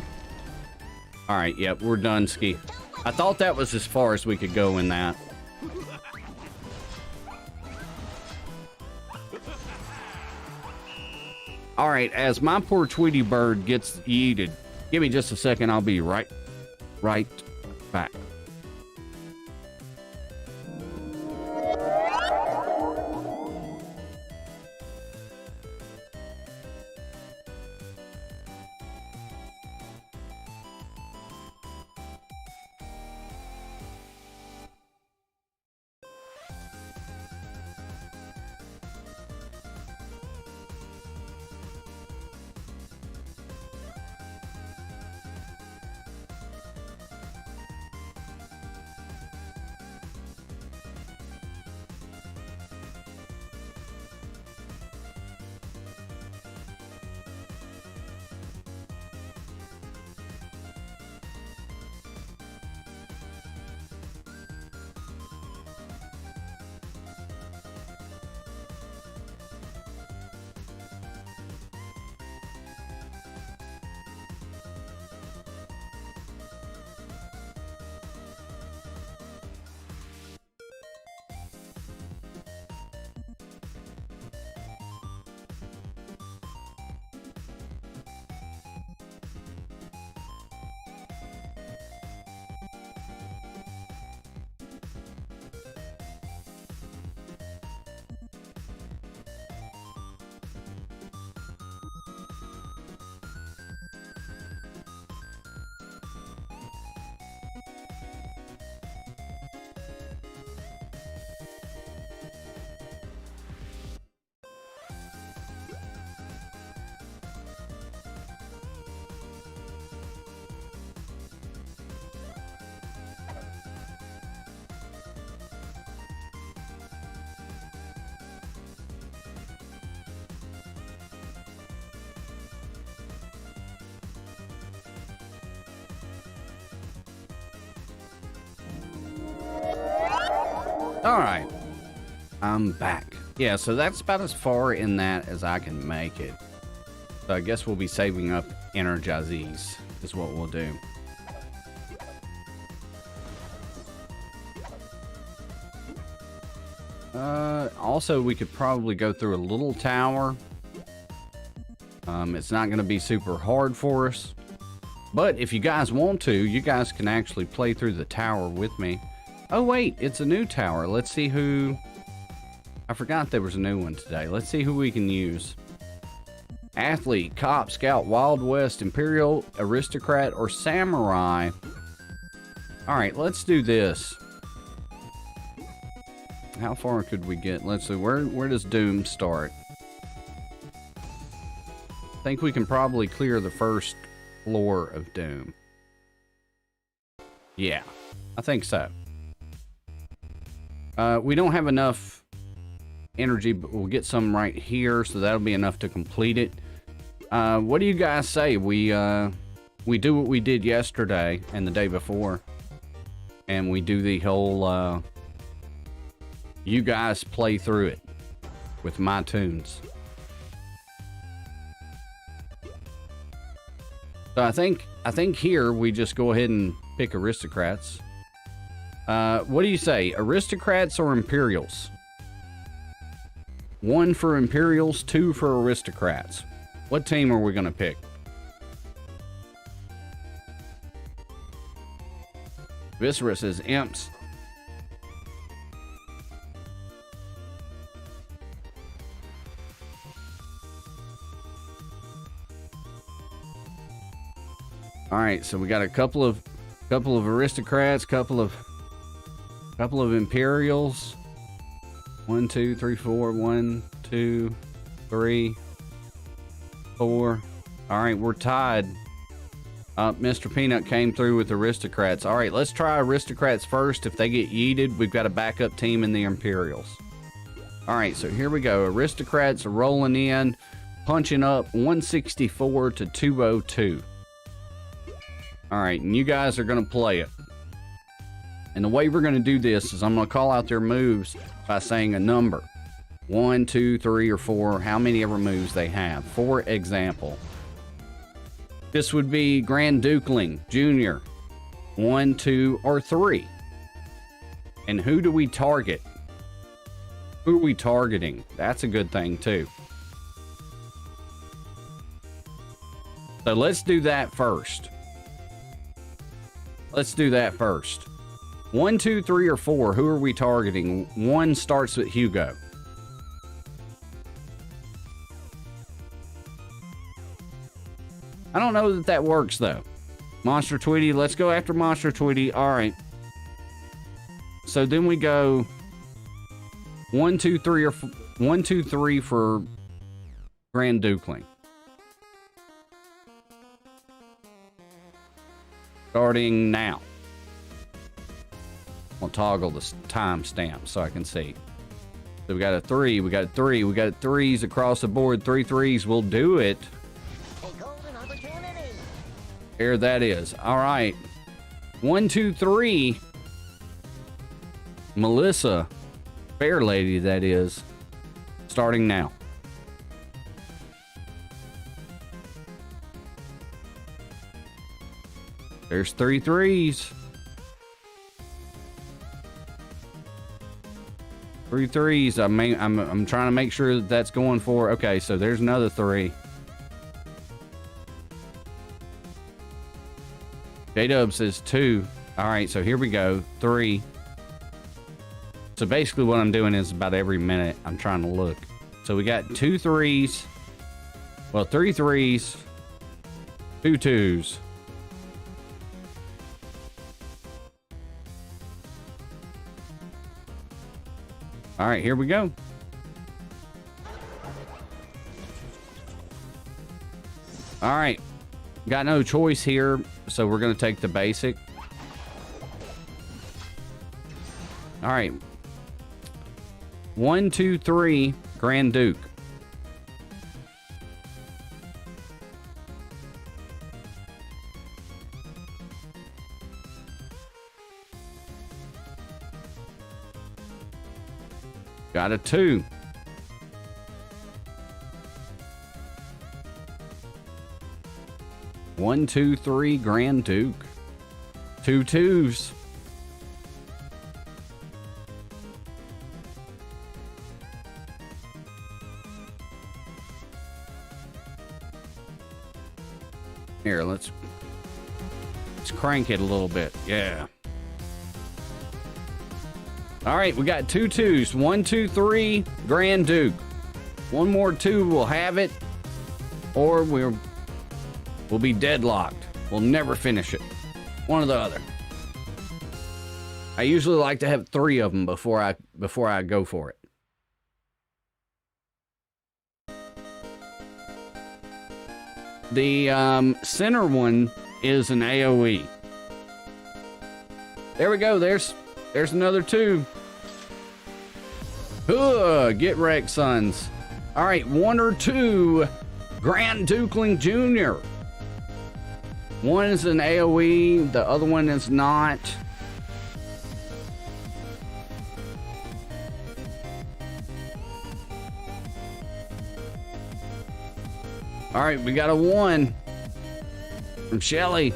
Alright, yep, we're done, Ski. I thought that was as far as we could go in that. Alright, as my poor Tweety Bird gets yeeted, give me just a second, I'll be right back. All right. I'm back. Yeah, so that's about as far in that as I can make it. So I guess we'll be saving up Energizes is what we'll do. Also, we could probably go through a little tower. It's not going to be super hard for us. But if you guys want to, you guys can actually play through the tower with me. Oh, wait, it's a new tower. Let's see who... I forgot there was a new one today. Let's see who we can use. Athlete, Cop, Scout, Wild West, Imperial, Aristocrat, or Samurai. All right, let's do this. How far could we get? Let's see, where does Doom start? I think we can probably clear the first floor of Doom. Yeah, I think so. We don't have enough energy, but we'll get some right here, so that'll be enough to complete it. What do you guys say? We do what we did yesterday and the day before, and we do the whole you guys play through it with my tunes. So I think here we just go ahead and pick Aristocrats. What do you say, Aristocrats or Imperials? 1 for Imperials, 2 for Aristocrats. What team are we gonna pick? Viscera says Imps. All right, so we got a couple of Aristocrats, couple of Imperials. 1, 2, 3, 4. 1, 2, 3, 4. All right, we're tied. Mr. Peanut came through with Aristocrats. All right, let's try Aristocrats first. If they get yeeted, we've got a backup team in the Imperials. All right, so here we go. Aristocrats are rolling in, punching up 164 to 202. All right, and you guys are going to play it. And the way we're going to do this is I'm going to call out their moves by saying a number. 1, 2, 3, or 4, how many ever moves they have. For example, this would be Grand Dukeling Jr. 1, 2, or 3. And who do we target? Who are we targeting? That's a good thing too. So let's do that first. 1, 2, 3, or 4. Who are we targeting? 1 starts with Hugo. I don't know that works though. Monster Tweety, let's go after Monster Tweety. All right. So then we go 1, 2, 3, or 1, 2, 3 for Grand Dukeling. Starting now. I'll toggle the timestamp so I can see. So we got a 3, we got 3s across the board. 3 3s will do it. There that is. All right. 1, 2, 3. Melissa, Fair Lady, that is. Starting now. There's 3 3s. 3 3s. I'm trying to make sure that that's going for. Okay, so there's another 3. J-Dub says 2. All right, so here we go. 3. So basically what I'm doing is about every minute I'm trying to look. So we got 2 3s. Well, 3 3s. 2 2s. All right, here we go. All right, got no choice here, so we're gonna take the basic. All right, 1, 2, 3, Grand Duke. Got a 2. One, two, three, Grand Duke. 2 2s. Here, let's crank it a little bit. Yeah. All right, we got 2 2s. 1, 2, 3, Grand Duke. One more 2 will have it, or we'll be deadlocked. We'll never finish it. One or the other. I usually like to have 3 of them before I go for it. The center one is an AoE. There we go. There's another 2. Get wrecked, sons. All right, 1 or 2, Grand Dukeling Jr. One is an AoE, the other one is not. All right, we got a 1 from Shelly.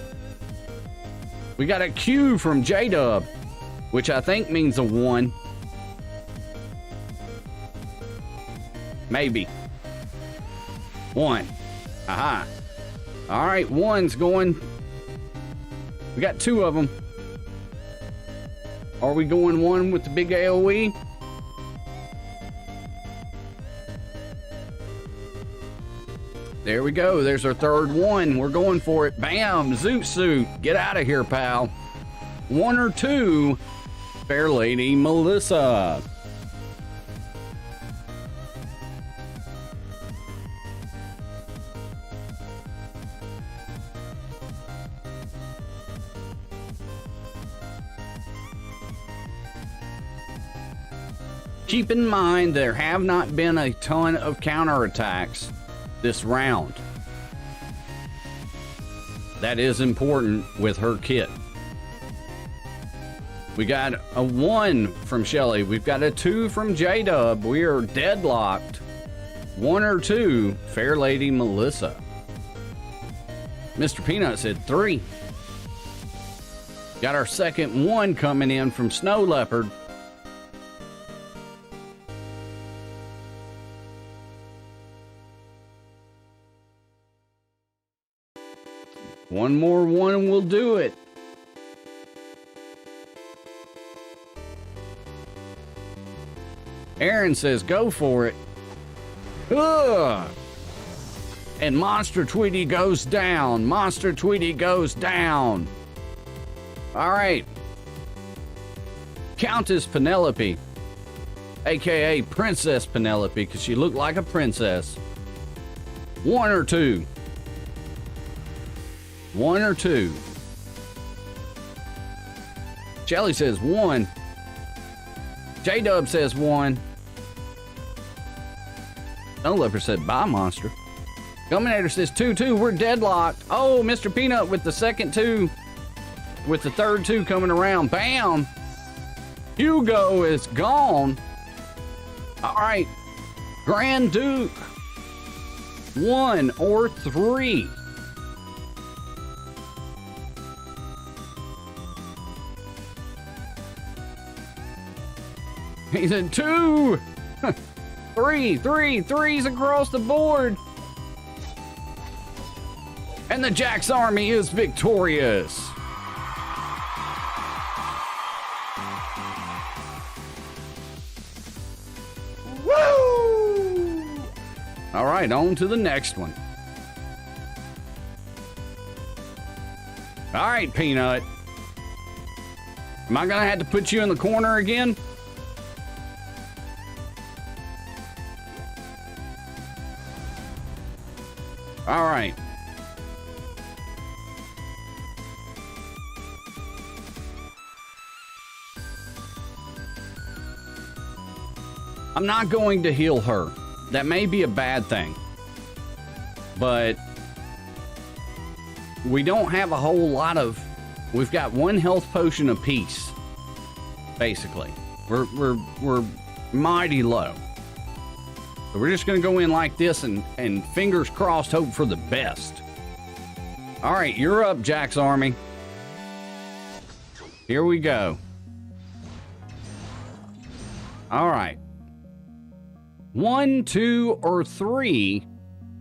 We got a Q from J-Dub, which I think means a 1. Maybe. 1. Aha. All right, 1's going. We got 2 of them. Are we going 1 with the big AoE? There we go. There's our third 1. We're going for it. Bam! Zoot suit. Get out of here, pal. 1 or 2, Fair Lady Melissa. Keep in mind, there have not been a ton of counterattacks this round. That is important with her kit. We got a 1 from Shelly. We've got a 2 from J-Dub. We are deadlocked. 1 or 2, Fair Lady Melissa. Mr. Peanut said 3. Got our second 1 coming in from Snow Leopard. One more 1 will do it. Aaron says go for it. Ugh. And Monster Tweety goes down. Monster Tweety goes down. All right. Countess Penelope, aka Princess Penelope, because she looked like a princess. 1 or 2. 1 or 2. Shelly says 1. J-Dub says 1. Snow Leopard said bye, monster. Gumminator says 2-2. We're deadlocked. Oh, Mr. Peanut with the second 2. With the third 2 coming around. Bam! Hugo is gone. All right. Grand Duke. 1 or 3. He said 2. 3. 3's across the board. And the Jack's army is victorious. Woo! All right, on to the next one. All right, Peanut. Am I gonna have to put you in the corner again? All right. I'm not going to heal her. That may be a bad thing. But we don't have a whole lot of... We've got 1 health potion apiece, basically. We're mighty low. So we're just going to go in like this and fingers crossed, hope for the best. All right, you're up, Jack's Army. Here we go. All right. 1, 2, or 3,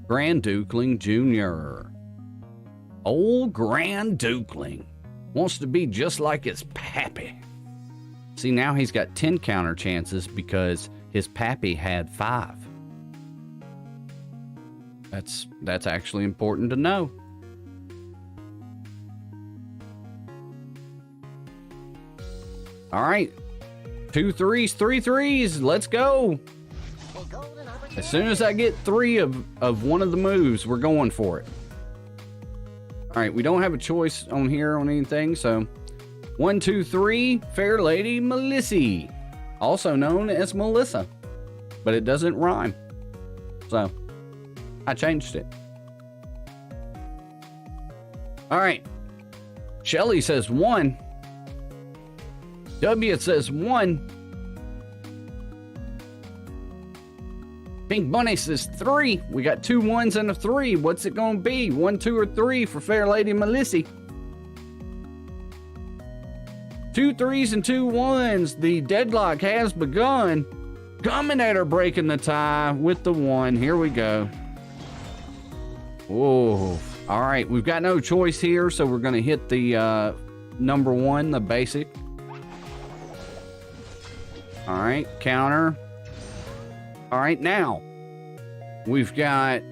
Grand Dukeling Jr. Old Grand Dukeling wants to be just like his pappy. See, now he's got 10 counter chances because his pappy had 5. That's actually important to know. All right. 2 3s, 3 3s. Let's go. As soon as I get 3 of one of the moves, we're going for it. All right, we don't have a choice on here on anything, so 1 2 3, Fair Lady Melissy, also known as Melissa, but it doesn't rhyme, so I changed it. All right, Shelly says 1. W says 1. Pink Bunny says 3. We got 2 1s and a 3. What's it gonna be? 1, 2, or 3 for Fair Lady Melissy? 2 3s and 2 1s. The deadlock has begun. Coming at her, breaking the tie with the 1. Here we go. Whoa. All right, we've got no choice here, so we're gonna hit the number 1, the basic. All right, counter. All right, now we've got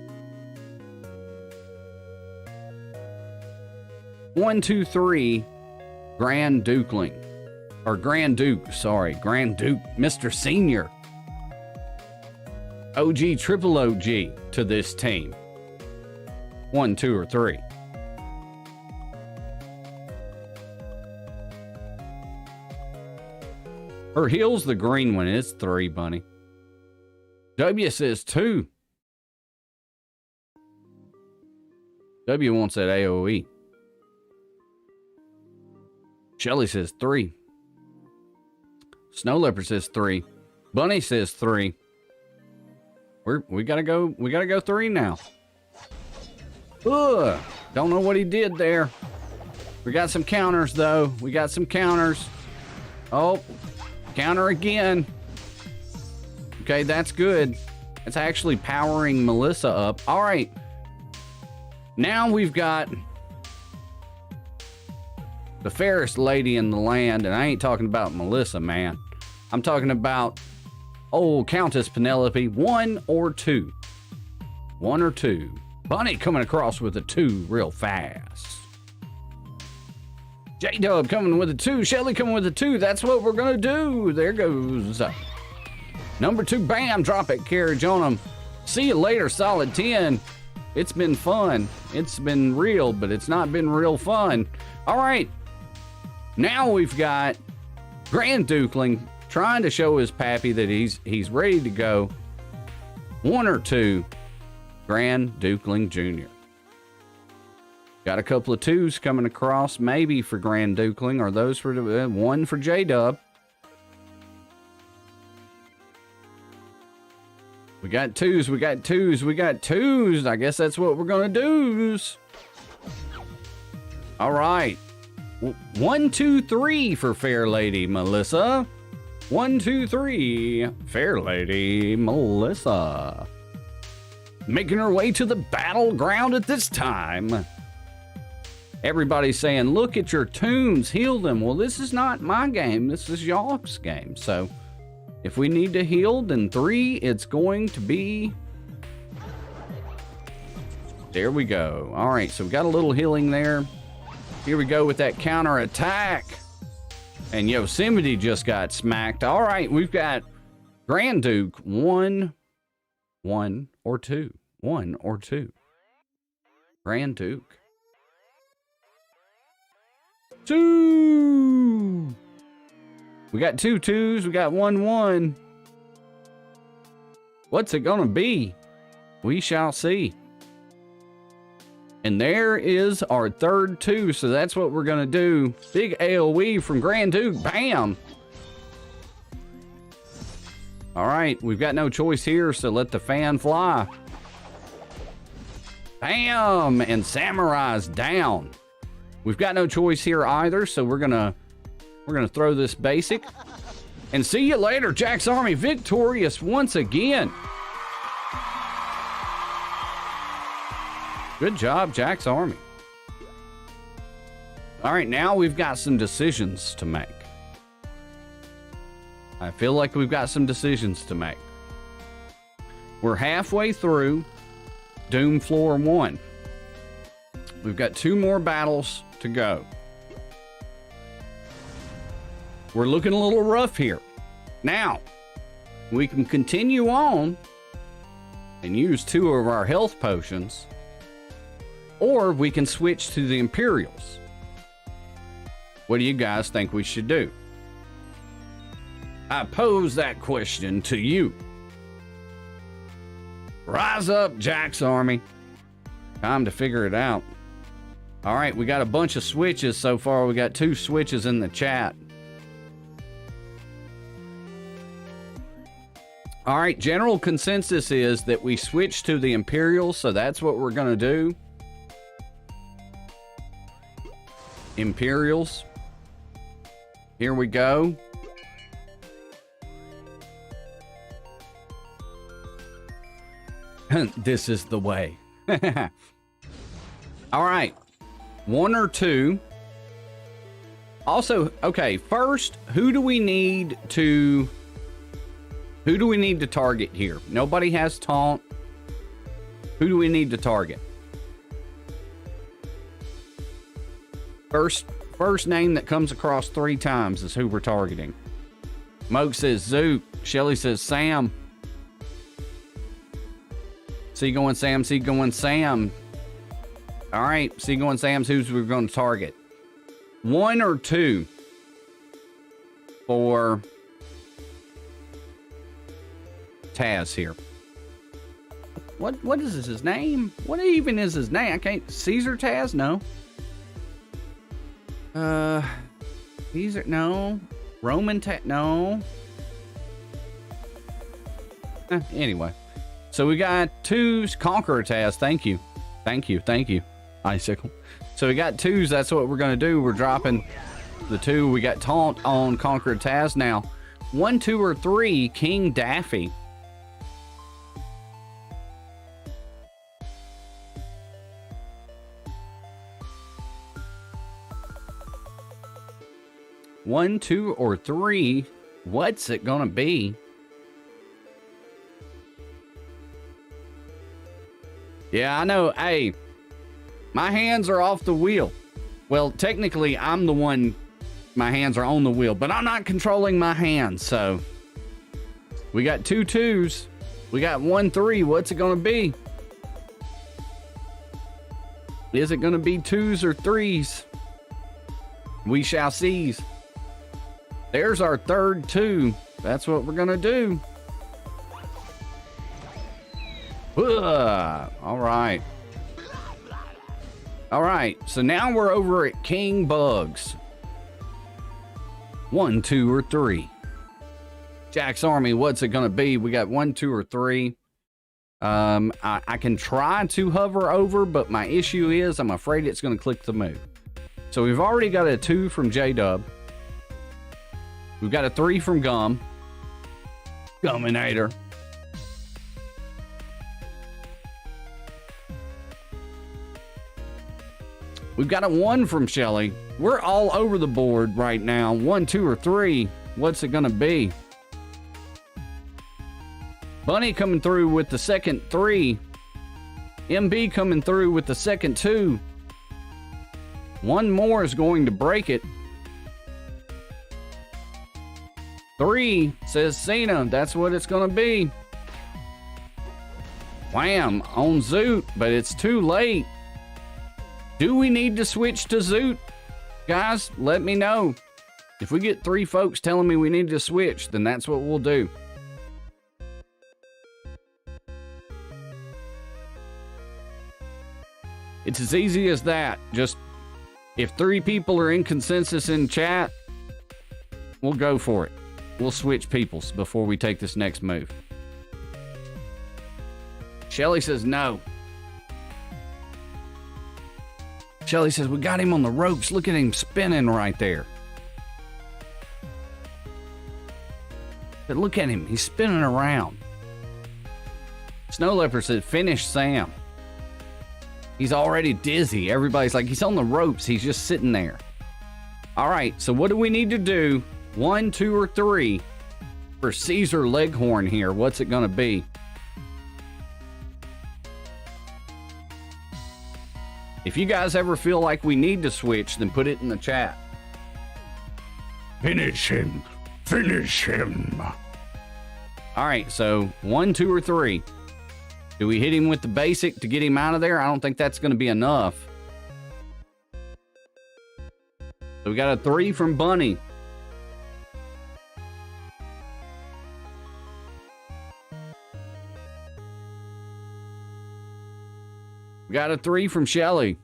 1 2 3, Grand Dukeling, or Grand Duke, sorry, Grand Duke, Mr. Senior. OG, triple OG to this team. 1 2 or 3. Her heel's the green one. It's 3, Bunny. W says 2. W wants that AoE. Shelly says 3. Snow Leopard says 3. Bunny says 3. We gotta go 3 now. Ugh, don't know what he did there. We got some counters though. We got some counters. Oh, counter again. Okay, that's good. It's actually powering Melissa up. All right. Now we've got the fairest lady in the land, and I ain't talking about Melissa, man. I'm talking about old Countess Penelope. 1 or 2. 1 or 2. Bunny coming across with a 2 real fast. J-Dub coming with a 2. Shelly coming with a 2. That's what we're gonna do. There goes. Number 2, bam, drop it, carriage on them. See you later, solid 10. It's been fun. It's been real, but it's not been real fun. All right. Now we've got Grand Dukeling trying to show his pappy that he's ready to go. 1 or 2, Grand Dukeling Jr. Got a couple of 2s coming across, maybe for Grand Dukeling, or those for 1 for J-Dub. We got 2s, we got 2s, we got 2s. I guess that's what we're gonna do. All right. 1 2 3 for Fair Lady Melissa. 1 2 3, Fair Lady Melissa. Making her way to the battleground at this time. Everybody's saying, look at your tunes, heal them. Well, this is not my game. This is y'all's game. So if we need to heal, then 3, it's going to be... There we go. All right, so we got a little healing there. Here we go with that counter attack. And Yosemite just got smacked. All right, we've got Grand Duke. 1 or 2. 1 or 2. Grand Duke. 2. We got 2 2s. We got 1 1. What's it gonna be? We shall see. And there is our third 2. So that's what we're gonna do. Big AoE from Grand Duke. Bam. All right, we've got no choice here, so let the fan fly. Bam! And Samurai's down. We've got no choice here either, so we're gonna throw this basic. And see you later, Jack's Army victorious once again. Good job, Jack's Army. All right, now we've got some decisions to make. I feel like we've got some decisions to make. We're halfway through Doom Floor 1. We've got 2 more battles to go. We're looking a little rough here. Now, we can continue on and use 2 of our health potions, or we can switch to the Imperials. What do you guys think we should do? I pose that question to you. Rise up, Jack's Army. Time to figure it out. All right, we got a bunch of switches so far. We got 2 switches in the chat. All right, general consensus is that we switch to the Imperials, so that's what we're going to do. Imperials. Here we go. This is the way. All right. 1 or 2. Also, okay, first, who do we need to target here? Nobody has taunt. Who do we need to target? First name that comes across 3 times is who we're targeting. Moke says Zoot. Shelly says Sam. C going Sam, C going Sam. All right, C going Sam's who's we're going to target. 1 or 2 for Taz here. What is his name? What even is his name? I can't. Caesar Taz? No. Caesar? No. Roman Taz? No. Anyway, so we got 2s. Conqueror Taz. Thank you. Icicle. So we got 2s. That's what we're going to do. We're dropping the 2. We got taunt on Conqueror Taz now. 1, 2, or 3. King Daffy. One, 2, or 3. What's it gonna be? Yeah, I know. Hey, my hands are off the wheel. Well, technically, I'm the one. My hands are on the wheel, but I'm not controlling my hands. So we got 2 2s. We got 1 3. What's it gonna be? Is it gonna be 2s or 3s? We shall see. There's our 3rd 2. That's what we're gonna do. All right. All right. So now we're over at King Bugs. 1, 2, or 3. Jack's Army. What's it gonna be? We got 1, 2, or 3. I can try to hover over, but my issue is I'm afraid it's gonna click the move. So we've already got a 2 from J-Dub. We've got a 3 from Gum. Guminator. We've got a 1 from Shelly. We're all over the board right now. 1, 2, or 3. What's it gonna be? Bunny coming through with the second 3. MB coming through with the second 2. 1 more is going to break it. 3 says Cena. That's what it's gonna be. Wham! On Zoot, but it's too late. Do we need to switch to Zoot? Guys, let me know. If we get 3 folks telling me we need to switch, then that's what we'll do. It's as easy as that. Just, if 3 people are in consensus in chat, we'll go for it. we'll switch peoples before we take this next move. Shelly says no. Shelly says, we got him on the ropes. Look at him spinning right there. But look at him. He's spinning around. Snow Leopard said, finish Sam. He's already dizzy. Everybody's like, he's on the ropes. He's just sitting there. All right, so what do we need to do? 1, 2, or 3 for Caesar Leghorn here. What's it going to be? If you guys ever feel like we need to switch, then put it in the chat.
Finish him. Finish him.
All right, so 1, 2, or 3. Do we hit him with the basic to get him out of there? I don't think that's going to be enough. So we got a 3 from Bunny. We got a 3 from Shelly.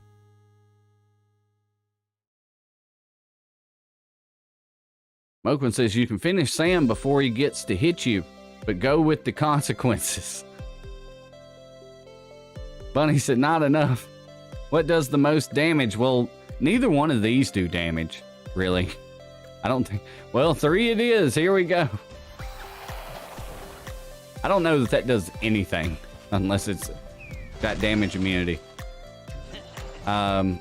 Moquin says you can finish Sam before he gets to hit you, but go with the consequences. Bunny said not enough. What does the most damage? Well, neither one of these do damage, really. I don't think. Well, 3 it is. Here we go. I don't know that does anything unless it's got damage immunity. All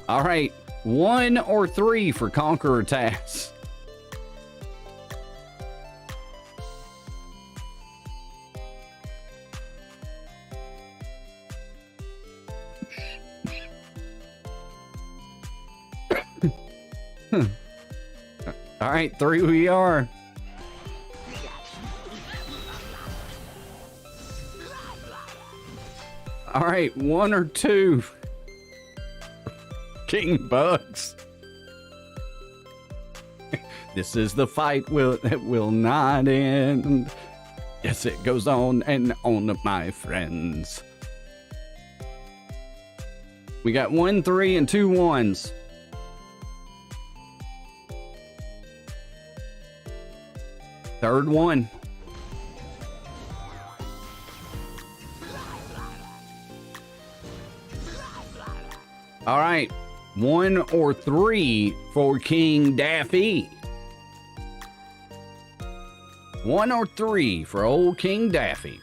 right, 1 or 3 for Conqueror Taz. All right, 3 we are. All right, 1 or 2. King Bugs. This is the fight that will not end. Yes, it goes on and on, my friends. We got 1 3 and 2 1s. Third one. All right, 1 or 3 for King Daffy. 1 or 3 for old King Daffy.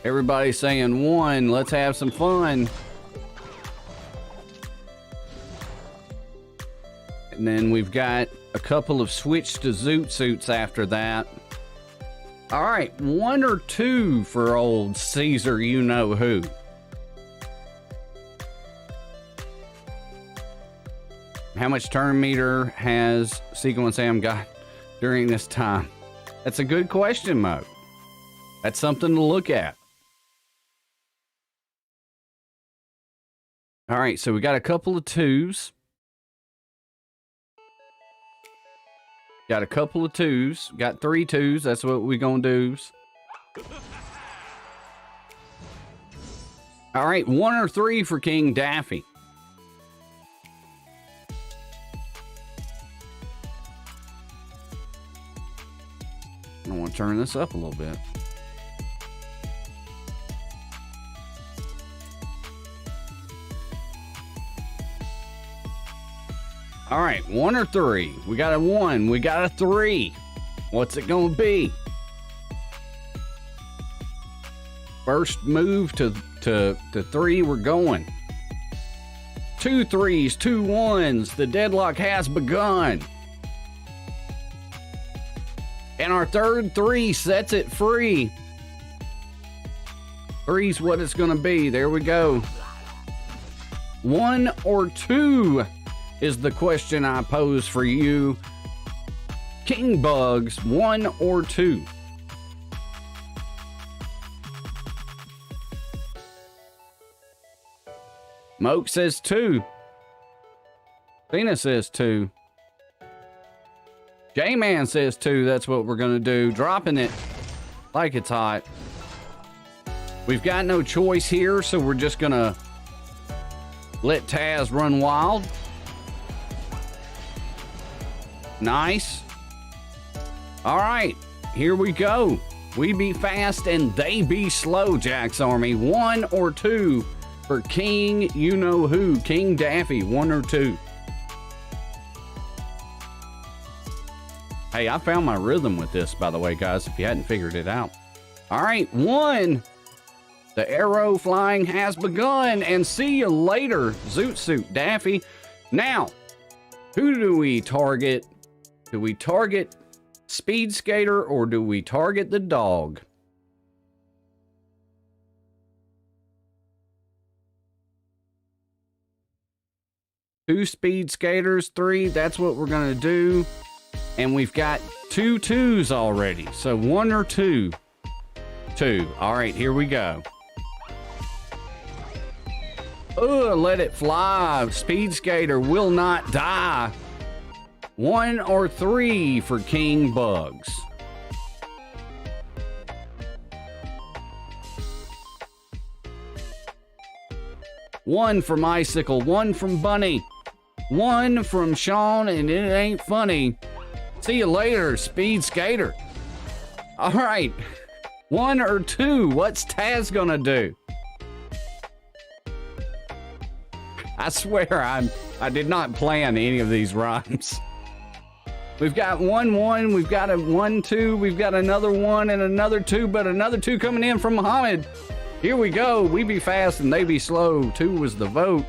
Everybody's saying 1. Let's have some fun. And then we've got a couple of switch to Zoot Suits after that. All right, 1 or 2 for old Caesar, you know who. How much turn meter has Sequel and Sam got during this time? That's a good question, Mo. That's something to look at. All right, so we got a couple of 2s. Got a couple of 2s. Got 3 2s. That's what we're going to do. All right, 1 or 3 for King Daffy. I want to turn this up a little bit. All right, 1 or 3. We got a 1. We got a 3. What's it going to be? First move to 3, we're going. 2 3s, 2 1s. The deadlock has begun. And our third 3 sets it free. 3's what it's going to be. There we go. 1 or 2 is the question I pose for you. King Bugs, 1 or 2. Moke says 2. Tina says 2. J-Man says 2. That's what we're going to do. Dropping it like it's hot. We've got no choice here, so we're just going to Let Taz run wild. Nice. All right, here we go. We be fast and they be slow, Jack's Army. 1 or 2 for King you-know-who. King Daffy, 1 or 2. Hey, I found my rhythm with this, by the way, guys, if you hadn't figured it out. All right, 1. The arrow flying has begun, and see you later, Zoot Suit Daffy. Now, who do we target? Do we target Speed Skater or do we target the dog? Two Speed Skaters, 3, that's what we're gonna do. And we've got 2 2s already, so 1 or 2. 2, all right, here we go. Let it fly. Speed Skater will not die. 1 or 3 for King Bugs. One from Icicle, 1 from Bunny, 1 from Sean, and it ain't funny. See you later, Speed Skater. All right, 1 or 2. What's Taz gonna do? I swear I did not plan any of these rhymes. We've got 1 1, we've got a 1 2, we've got another 1 and another 2, but another 2 coming in from Muhammad. Here we go. We be fast and they be slow. 2 was the vote.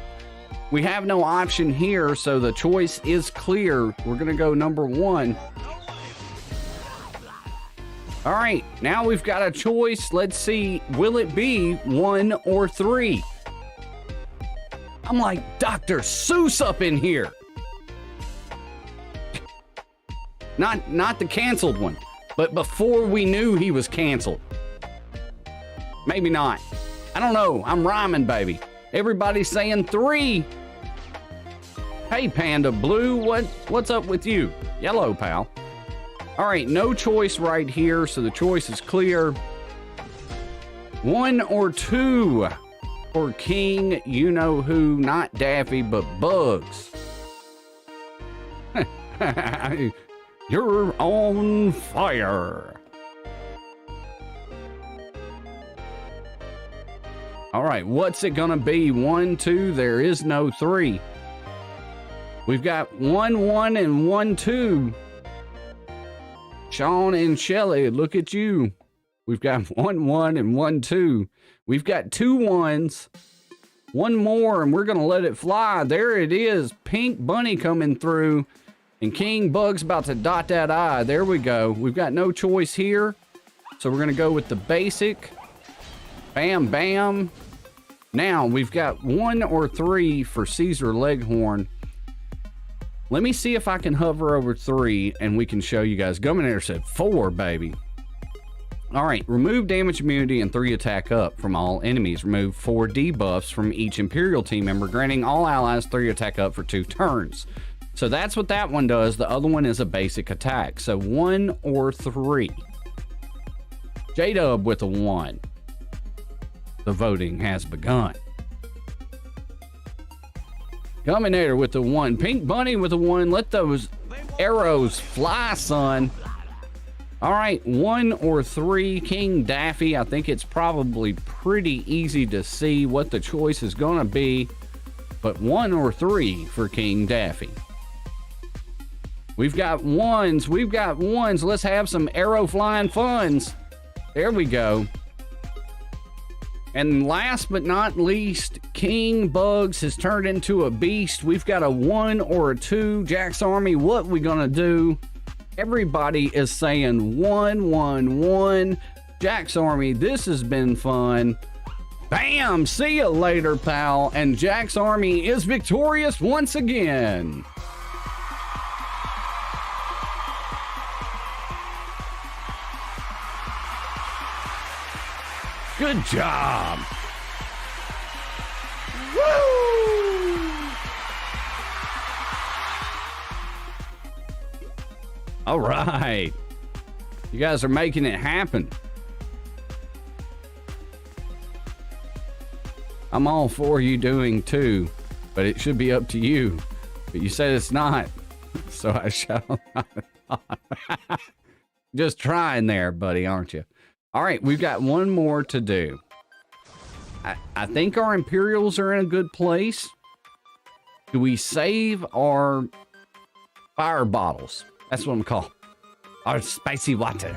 We have no option here, so the choice is clear. We're gonna go number 1. All right, now we've got a choice. Let's see, will it be 1 or 3? I'm like Dr. Seuss up in here. Not the canceled one, but before we knew he was canceled. Maybe not. I don't know. I'm rhyming, baby. Everybody's saying 3. Hey, Panda Blue, what's up with you? Yellow, pal. All right, no choice right here, so the choice is clear. 1 or 2. For King you-know-who, not Daffy, but Bugs. You're on fire. All right, what's it gonna be? 1 2, there is no 3. We've got 1 1 and 1 2. Sean and Shelly, look at you. We've got 1 1 and 1 2. We've got 2 1s. 1 more, and we're going to let it fly. There it is. Pink Bunny coming through. And King Bug's about to dot that I. There we go. We've got no choice here. So we're going to go with the basic. Bam, bam. Now, we've got 1 or 3 for Caesar Leghorn. Let me see if I can hover over 3, and we can show you guys. Guminator said 4, baby. All right, remove damage immunity and 3 attack up from all enemies. Remove 4 debuffs from each Imperial team member, granting all allies 3 attack up for 2 turns. So that's what that one does. The other one is a basic attack. So 1 or 3. J-Dub with a 1. The voting has begun. Guminator with a 1. Pink Bunny with a 1. Let those arrows fly, son. All right, 1 or 3, King Daffy. I think it's probably pretty easy to see what the choice is going to be, but 1 or 3 for King Daffy. We've got 1s. We've got 1s. Let's have some arrow flying funs. There we go. And last but not least, King Bugs has turned into a beast. We've got a 1 or a 2. Jack's Army, what we going to do? Everybody is saying 1 1 1. Jack's Army, this has been fun. Bam! See you later, pal. And Jack's Army is victorious once again. Good job. Woo! All right. You guys are making it happen. I'm all for you doing too. but it should be up to you. But you said it's not, so I shall not. Just trying there, buddy, aren't you? All right, we've got one more to do. I think our Imperials are in a good place. Do we save our fire bottles? That's what I'm called. Our spicy water.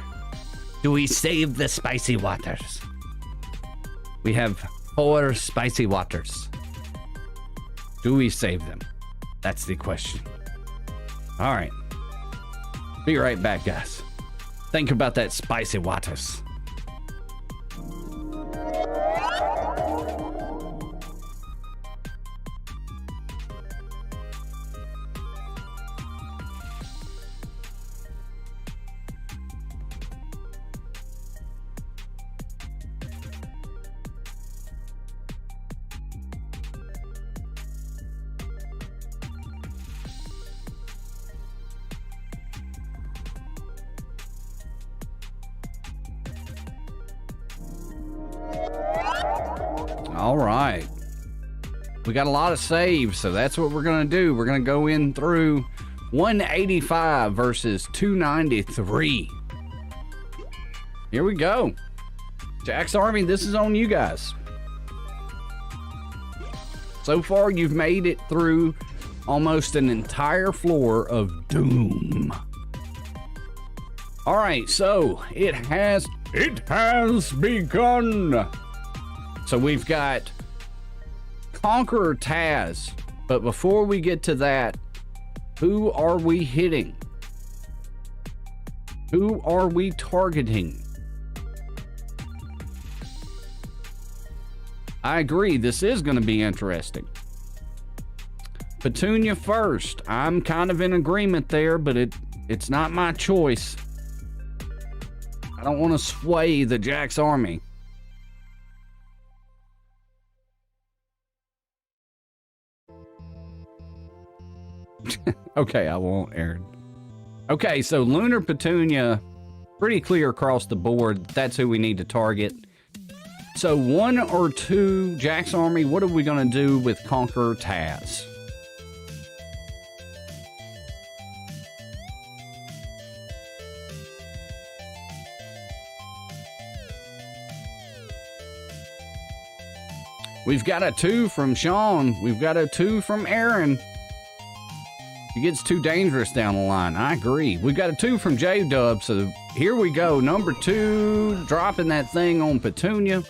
Do we save the spicy waters? We have 4 spicy waters. Do we save them? That's the question. All right. Be right back, guys. Think about that spicy waters. All right. We got a lot of saves, so that's what we're going to do. We're going to go in through 185 versus 293. Here we go. Jack's Army, this is on you guys. So far, you've made it through almost an entire floor of doom. All right, so it has begun. So we've got Conqueror Taz, but before we get to that, who are we hitting? Who are we targeting? I agree, this is going to be interesting. Petunia first. I'm kind of in agreement there, but it's not my choice. I don't want to sway the Jack's Army. Okay, I won't, Aaron. Okay, so Lunar Petunia, pretty clear across the board. That's who we need to target. So 1 or 2, Jack's Army, what are we going to do with Conqueror Taz? We've got a 2 from Sean. We've got a 2 from Aaron. It gets too dangerous down the line. I agree. We've got a 2 from J-Dub, so here we go. Number 2, dropping that thing on Petunia.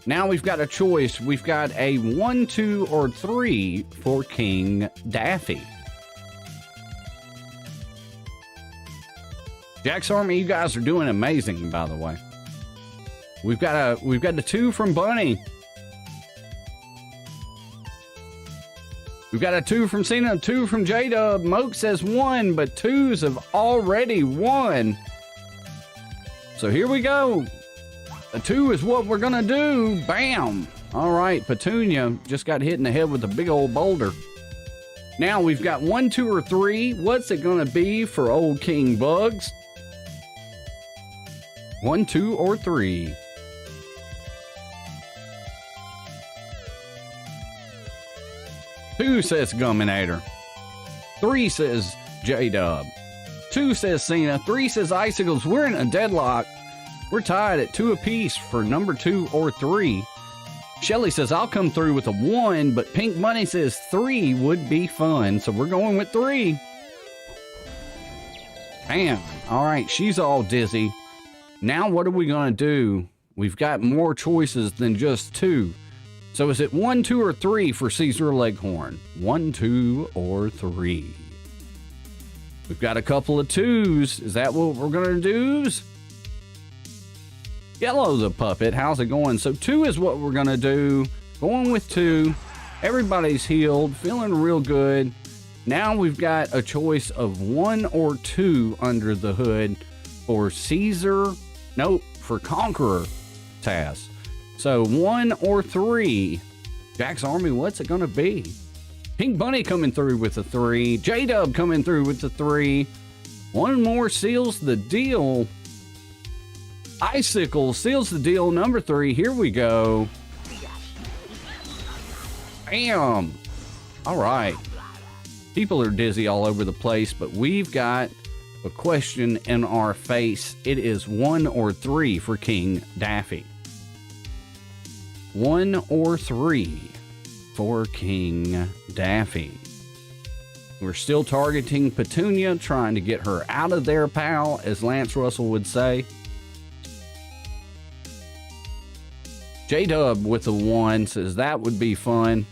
Now we've got a choice. We've got a 1, 2, or 3 for King Daffy. Jack's Army, you guys are doing amazing, by the way. We've got a 2 from Bunny. We've got a 2 from Cena, a 2 from J-Dub. Moke says 1, but 2s have already won. So here we go. A 2 is what we're gonna do. Bam. All right, Petunia just got hit in the head with a big old boulder. Now we've got 1, 2, or 3. What's it gonna be for old King Bugs? 1, 2, or 3. Two says Gumminator. 3 says J-Dub. 2 says Cena. 3 says Icicles. We're in a deadlock. We're tied at 2 apiece for number 2 or 3. Shelly says, I'll come through with a 1, but Pink Money says 3 would be fun. So we're going with 3. Bam. All right, she's all dizzy. Now what are we going to do? We've got more choices than just 2. So is it 1, 2, or 3 for Caesar Leghorn? 1, 2, or 3. We've got a couple of 2s. Is that what we're going to do? Yellow's a puppet. How's it going? So 2 is what we're going to do. Going with 2. Everybody's healed. Feeling real good. Now we've got a choice of 1 or 2 under the hood for Caesar. Nope, for Conqueror Taz. So 1 or 3. Jack's Army, what's it going to be? Pink Bunny coming through with a 3. J-Dub coming through with a 3. 1 more seals the deal. Icicle seals the deal. Number 3. Here we go. Bam. All right. People are dizzy all over the place, but we've got a question in our face. It is 1 or 3 for King Daffy. 1 or 3 for King Daffy. We're still targeting Petunia, trying to get her out of there, pal, as Lance Russell would say. J-Dub with a 1 says that would be fun.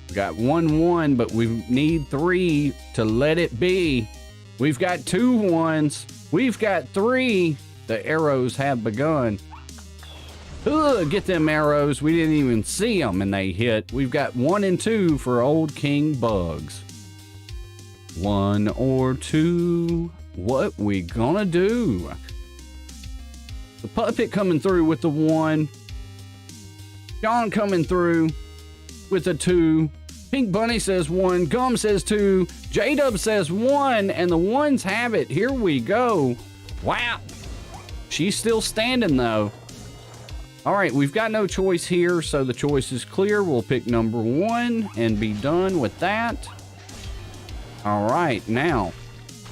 We got 1-1, but we need 3 to let it be. We've got 2 1s. We've got 3. The arrows have begun. Ugh, get them arrows. We didn't even see them and they hit. We've got 1 and 2 for old King Bugs. 1 or 2. What we gonna do? The puppet coming through with the 1. John coming through with a 2. Pink Bunny says 1. Gum says 2. J-Dub says 1. And the 1s have it. Here we go. Wow. She's still standing though. All right, we've got no choice here, so the choice is clear. We'll pick number 1 and be done with that. All right, now,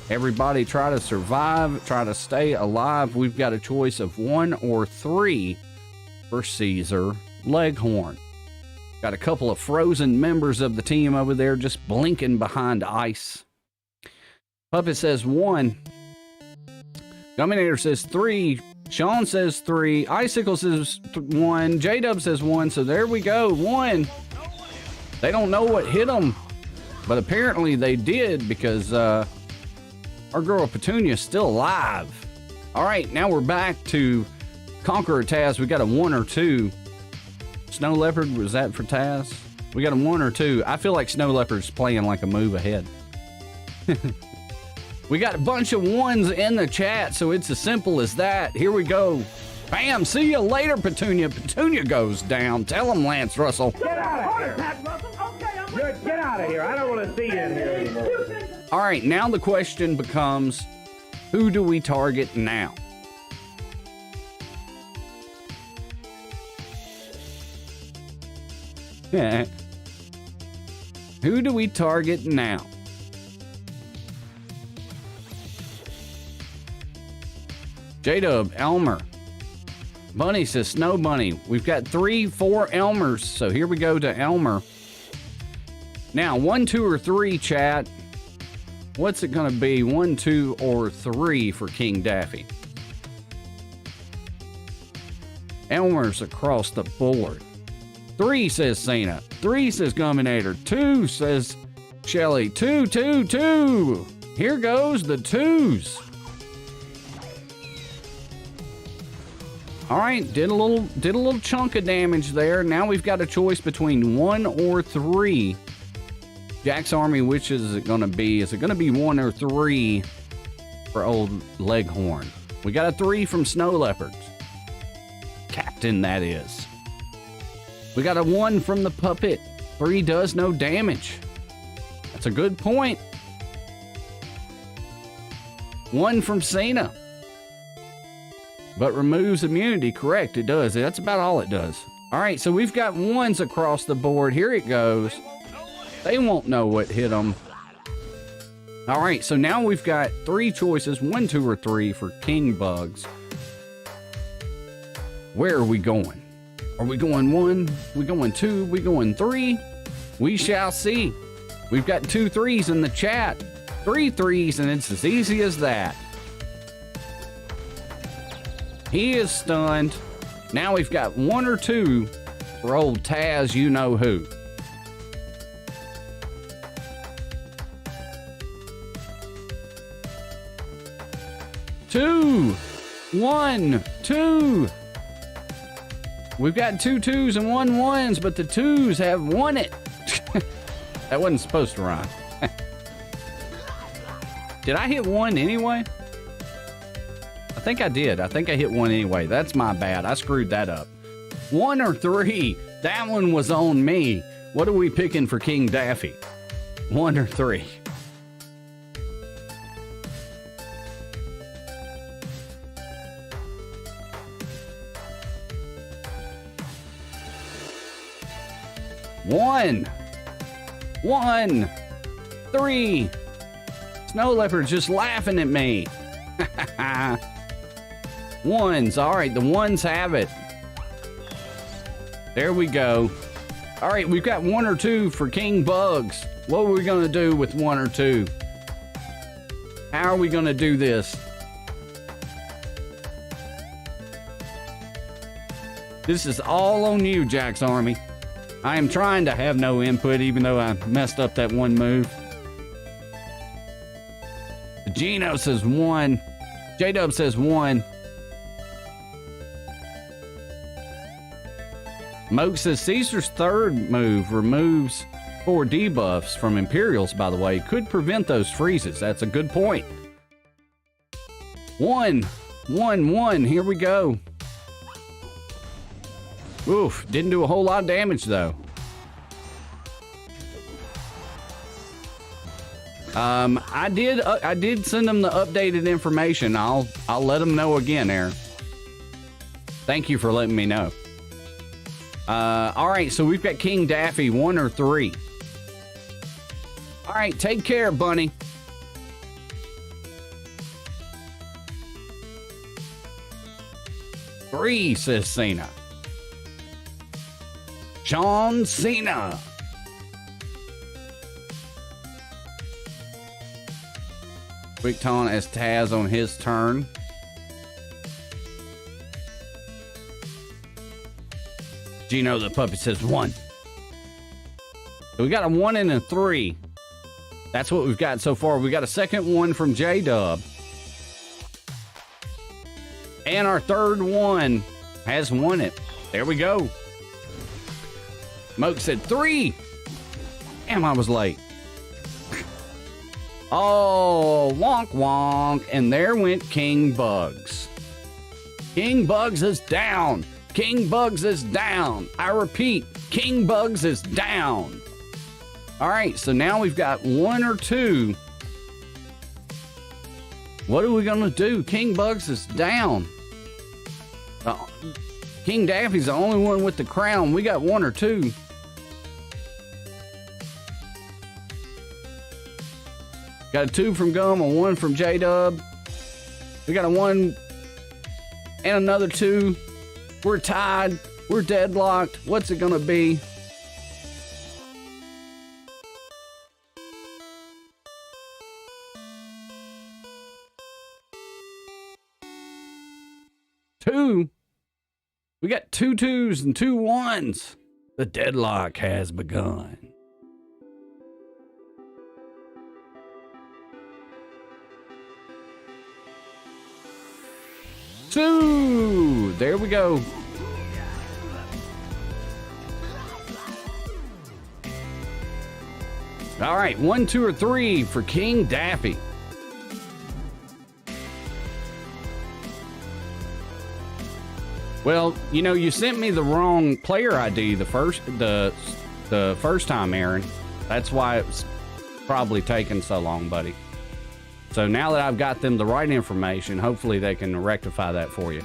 everybody try to survive, try to stay alive. We've got a choice of 1 or 3 for Caesar Leghorn. Got a couple of frozen members of the team over there just blinking behind ice. Puppet says 1. Dominator says 3. Sean says 3. Icicle says 1. J-Dub says 1. So there we go. 1. They don't know what hit them, but apparently they did because our girl Petunia's still alive. All right, now we're back to Conqueror Taz. We got a 1 or 2. Snow Leopard, was that for Taz? We got a 1 or 2. I feel like Snow Leopard's playing like a move ahead. We got a bunch of 1s in the chat, so it's as simple as that. Here we go. Bam, see you later, Petunia. Petunia goes down. Tell him, Lance Russell.
Get out of here. Get out of here. I don't want to see you in here anymore.
All right, now the question becomes, who do we target now? Who do we target now? J-Dub, Elmer. Bunny says Snow Bunny. We've got 3, 4 Elmers, so here we go to Elmer. Now, 1, 2, or 3, chat. What's it going to be? 1, 2, or 3 for King Daffy? Elmer's across the board. 3 says Cena. 3 says Guminator. 2 says Shelly. 2, 2, 2. Here goes the 2s. All right, did a little chunk of damage there. Now we've got a choice between 1 or 3. Jack's Army, which is it going to be? Is it going to be 1 or 3 for old Leghorn? We got a 3 from Snow Leopards. Captain, that is. We got a 1 from the puppet. 3 does no damage. That's a good point. 1 from Cena. But removes immunity, correct, it does. That's about all it does. All right, so we've got 1s across the board. Here it goes. They won't know what hit them. All right, so now we've got 3 choices, 1, 2, or 3 for King Bugs. Where are we going? Are we going 1? We going 2? We going 3? We shall see. We've got 2 3s in the chat. 3 3s, and it's as easy as that. He is stunned. Now we've got 1 or 2 for old Taz, you know who. Two, 1, 2. We've got 2 2s and 1 1s, but the 2s have won it. That wasn't supposed to rhyme. Did I hit 1 anyway? I think I did. I think I hit 1 anyway. That's my bad. I screwed that up. 1 or 3? That one was on me. What are we picking for King Daffy? 1 or 3? 1. 1. 3. Snow Leopard's just laughing at me. Ones. All right, the ones have it. There we go. All right, we've got 1 or 2 for King Bugs. What are we going to do with 1 or 2? How are we going to do this? This is all on you, Jack's Army. I am trying to have no input, even though I messed up that one move. Gino says 1. J-Dub says 1. Moke says Caesar's third move removes 4 debuffs from Imperials, by the way. Could prevent those freezes. That's a good point. 1. 1, 1. Here we go. Oof. Didn't do a whole lot of damage, though. I did send them the updated information. I'll let them know again, Aaron. Thank you for letting me know. All right, so we've got King Daffy, 1 or 3. All right, take care, Bunny. Three, says Cena. John Cena. Quick taunt as Taz on his turn. Gino the puppy says 1. So we got a 1 and a 3. That's what we've got so far. We got a second 1 from J-Dub. And our third 1 has won it. There we go. Moke said 3. Damn, I was late. Oh, wonk wonk. And there went King Bugs. King Bugs is down. King Bugs is down. I repeat, King Bugs is down. All right, so now we've got 1 or 2. What are we going to do? King Bugs is down. King Daffy's the only one with the crown. We got 1 or 2. Got a 2 from Gum, a 1 from J-Dub. We got a 1 and another 2. We're tied. We're deadlocked. What's it gonna be? Two. We got 2 2s and 2 1s. The deadlock has begun. Two. There we go. All right, 1, 2, or 3 for King Daffy. Well, you know, you sent me the wrong player ID the first time, Aaron. That's why it's probably taking so long, buddy. So now that I've got them the right information, hopefully they can rectify that for you.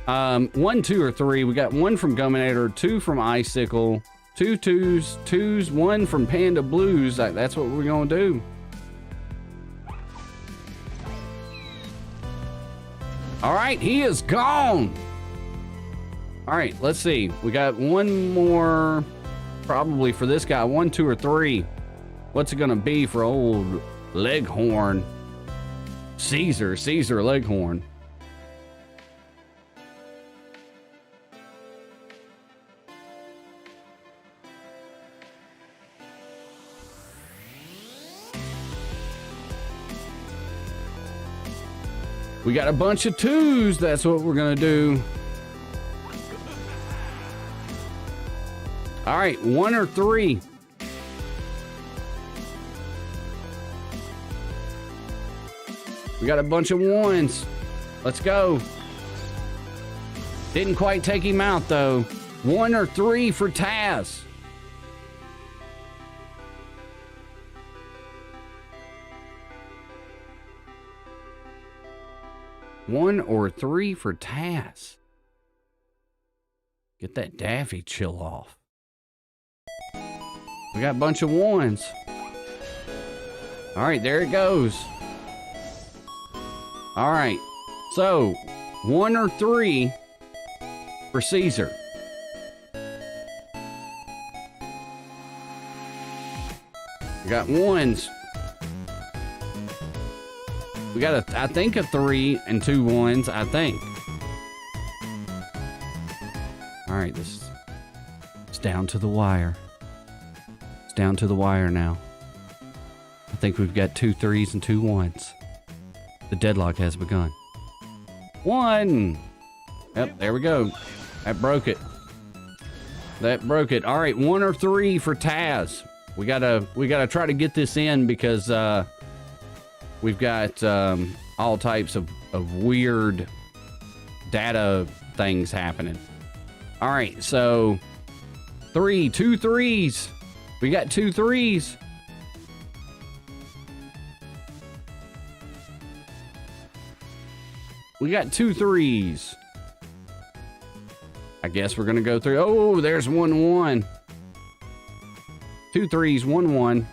1, 2, or 3. We got 1 from Guminator, 2 from Icicle, 2 2s, 1 from Panda Blues. That's what we're gonna do. All right, he is gone. All right, let's see. We got 1 more, probably for this guy. 1, 2, or 3. What's it gonna be for old Leghorn? Caesar Leghorn. We got a bunch of 2s. That's what we're gonna do. All right, 1 or 3. We got a bunch of 1s. Let's go. Didn't quite take him out though. 1 or 3 for Taz. One or 3 for Taz. Get that Daffy chill off. We got a bunch of ones. All right, there it goes. All right, so 1 or 3 for Caesar. We got ones. We got I think a 3 and 2 ones, I think. All right, it's down to the wire. It's down to the wire now. I think we've got 2 3s and 2 1s. The deadlock has begun. 1. Yep, there we go. That broke it. That broke it. All right, 1 or 3 for Taz. We gotta try to get this in because we've got all types of weird data things happening. All right, so 2 3s. We got 2 3s. We got 2 3s. I guess we're gonna go through. Oh, there's 1 1. 2 3s, 1 1.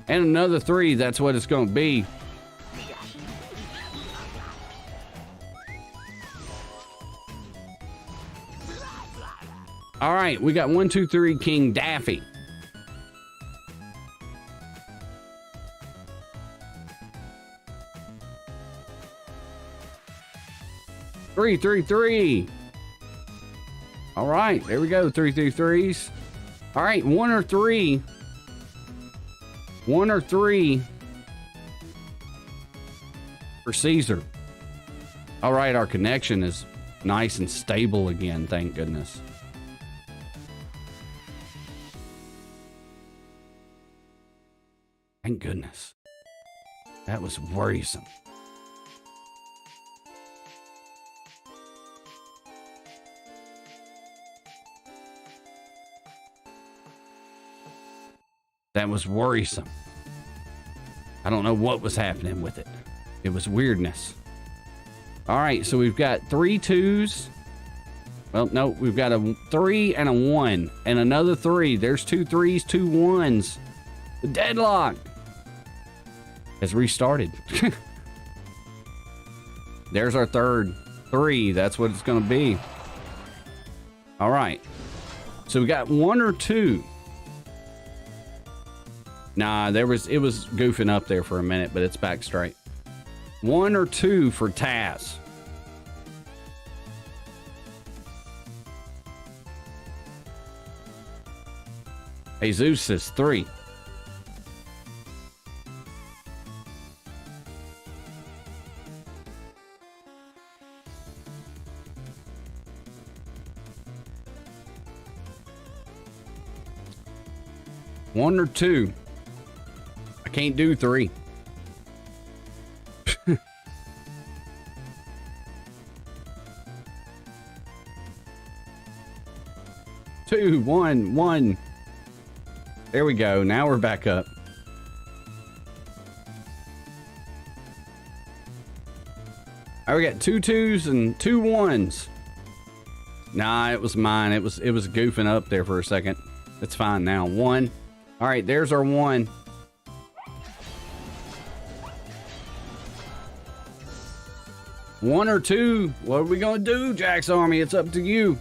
And another 3. That's what it's gonna be. All right, we got 1 2 3 King Daffy. Three, 3. All right, there we go. 3 3s. All right, 1 or 3. 1 or 3 for Caesar. All right, our connection is nice and stable again. Thank goodness. Thank goodness. That was worrisome. That was worrisome. I don't know what was happening with it. It was weirdness. All right, so we've got 3 2s. Well, no, we've got a 3 and a 1 and another 3. There's 2 3s, 2 1s. The deadlock has restarted. There's our third 3. That's what it's going to be. All right. So we got 1 or 2. Nah, it was goofing up there for a minute, but it's back straight. 1 or 2 for Taz. Jesus says 3. One or 2. I can't do 3. 2 1 1. There we go. Now we're back up. All right, we got 2 2s and 2 1s. Nah, it was mine. It was goofing up there for a second. It's fine now. 1. All right, there's our 1. One or 2. What are we gonna do, Jack's Army? It's up to you.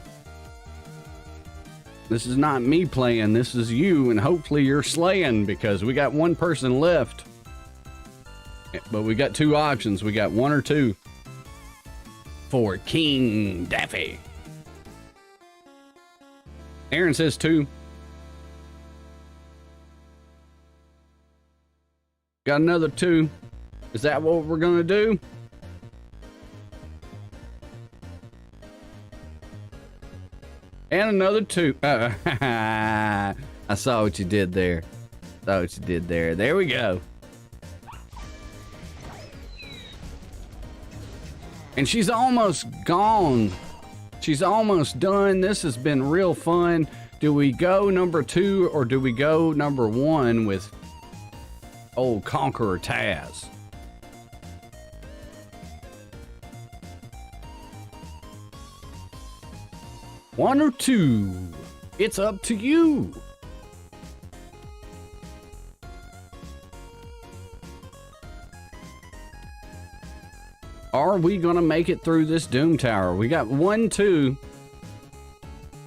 This is not me playing. This is you, and hopefully you're slaying because we got 1 person left. But we got 2 options. We got 1 or 2 for King Daffy. Aaron says 2. Got another 2. Is that what we're gonna do? And another 2. I saw what you did there. There we go. And she's almost gone. She's almost done. This has been real fun. Do we go number 2 or do we go number 1 with old Conqueror Taz? 1 or 2. It's up to you. Are we going to make it through this Doom Tower? We got 1, 2.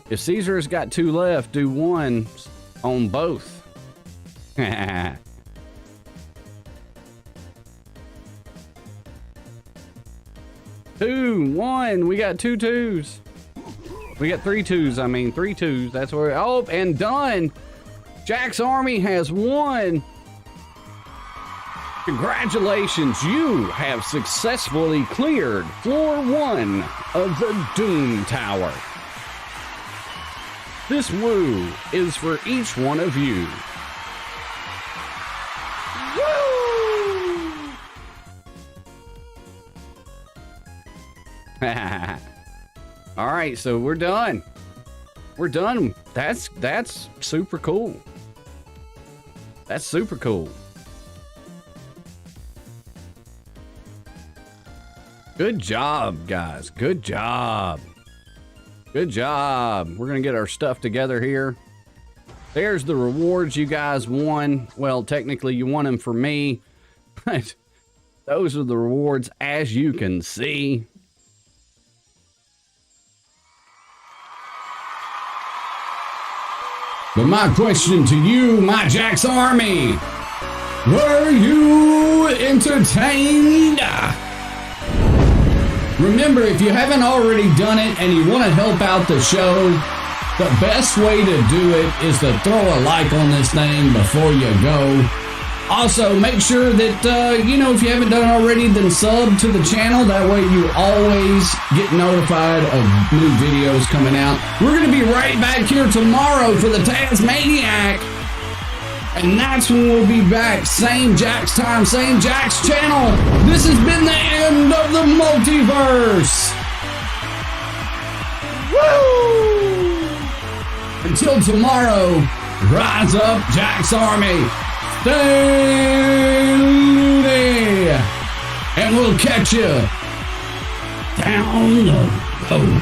If Caesar's got 2 left, do 1 on both. 2, 1. We got 2 2s. We got 3 2s. I mean, 3 2s. That's where. Oh, and done. Jack's Army has won. Congratulations. You have successfully cleared floor 1 of the Doom Tower. This woo is for each one of you. All right, so we're done. We're done. That's super cool. That's super cool. Good job, guys. Good job. Good job. We're going to get our stuff together here. There's the rewards you guys won. Well, technically you won them for me, but those are the rewards as you can see.
But my question to you, my Jack's Army, were you entertained? Remember, if you haven't already done it and you want to help out the show, the best way to do it is to throw a like on this thing before you go. Also, make sure that, if you haven't done it already, then sub to the channel. That way you always get notified of new videos coming out. We're going to be right back here tomorrow for the Tasmaniac. And that's when we'll be back. Same Jack's time, same Jack's channel. This has been the end of the Multiverse. Woo! Until tomorrow, rise up, Jack's Army. Stay loony. And we'll catch you down the road.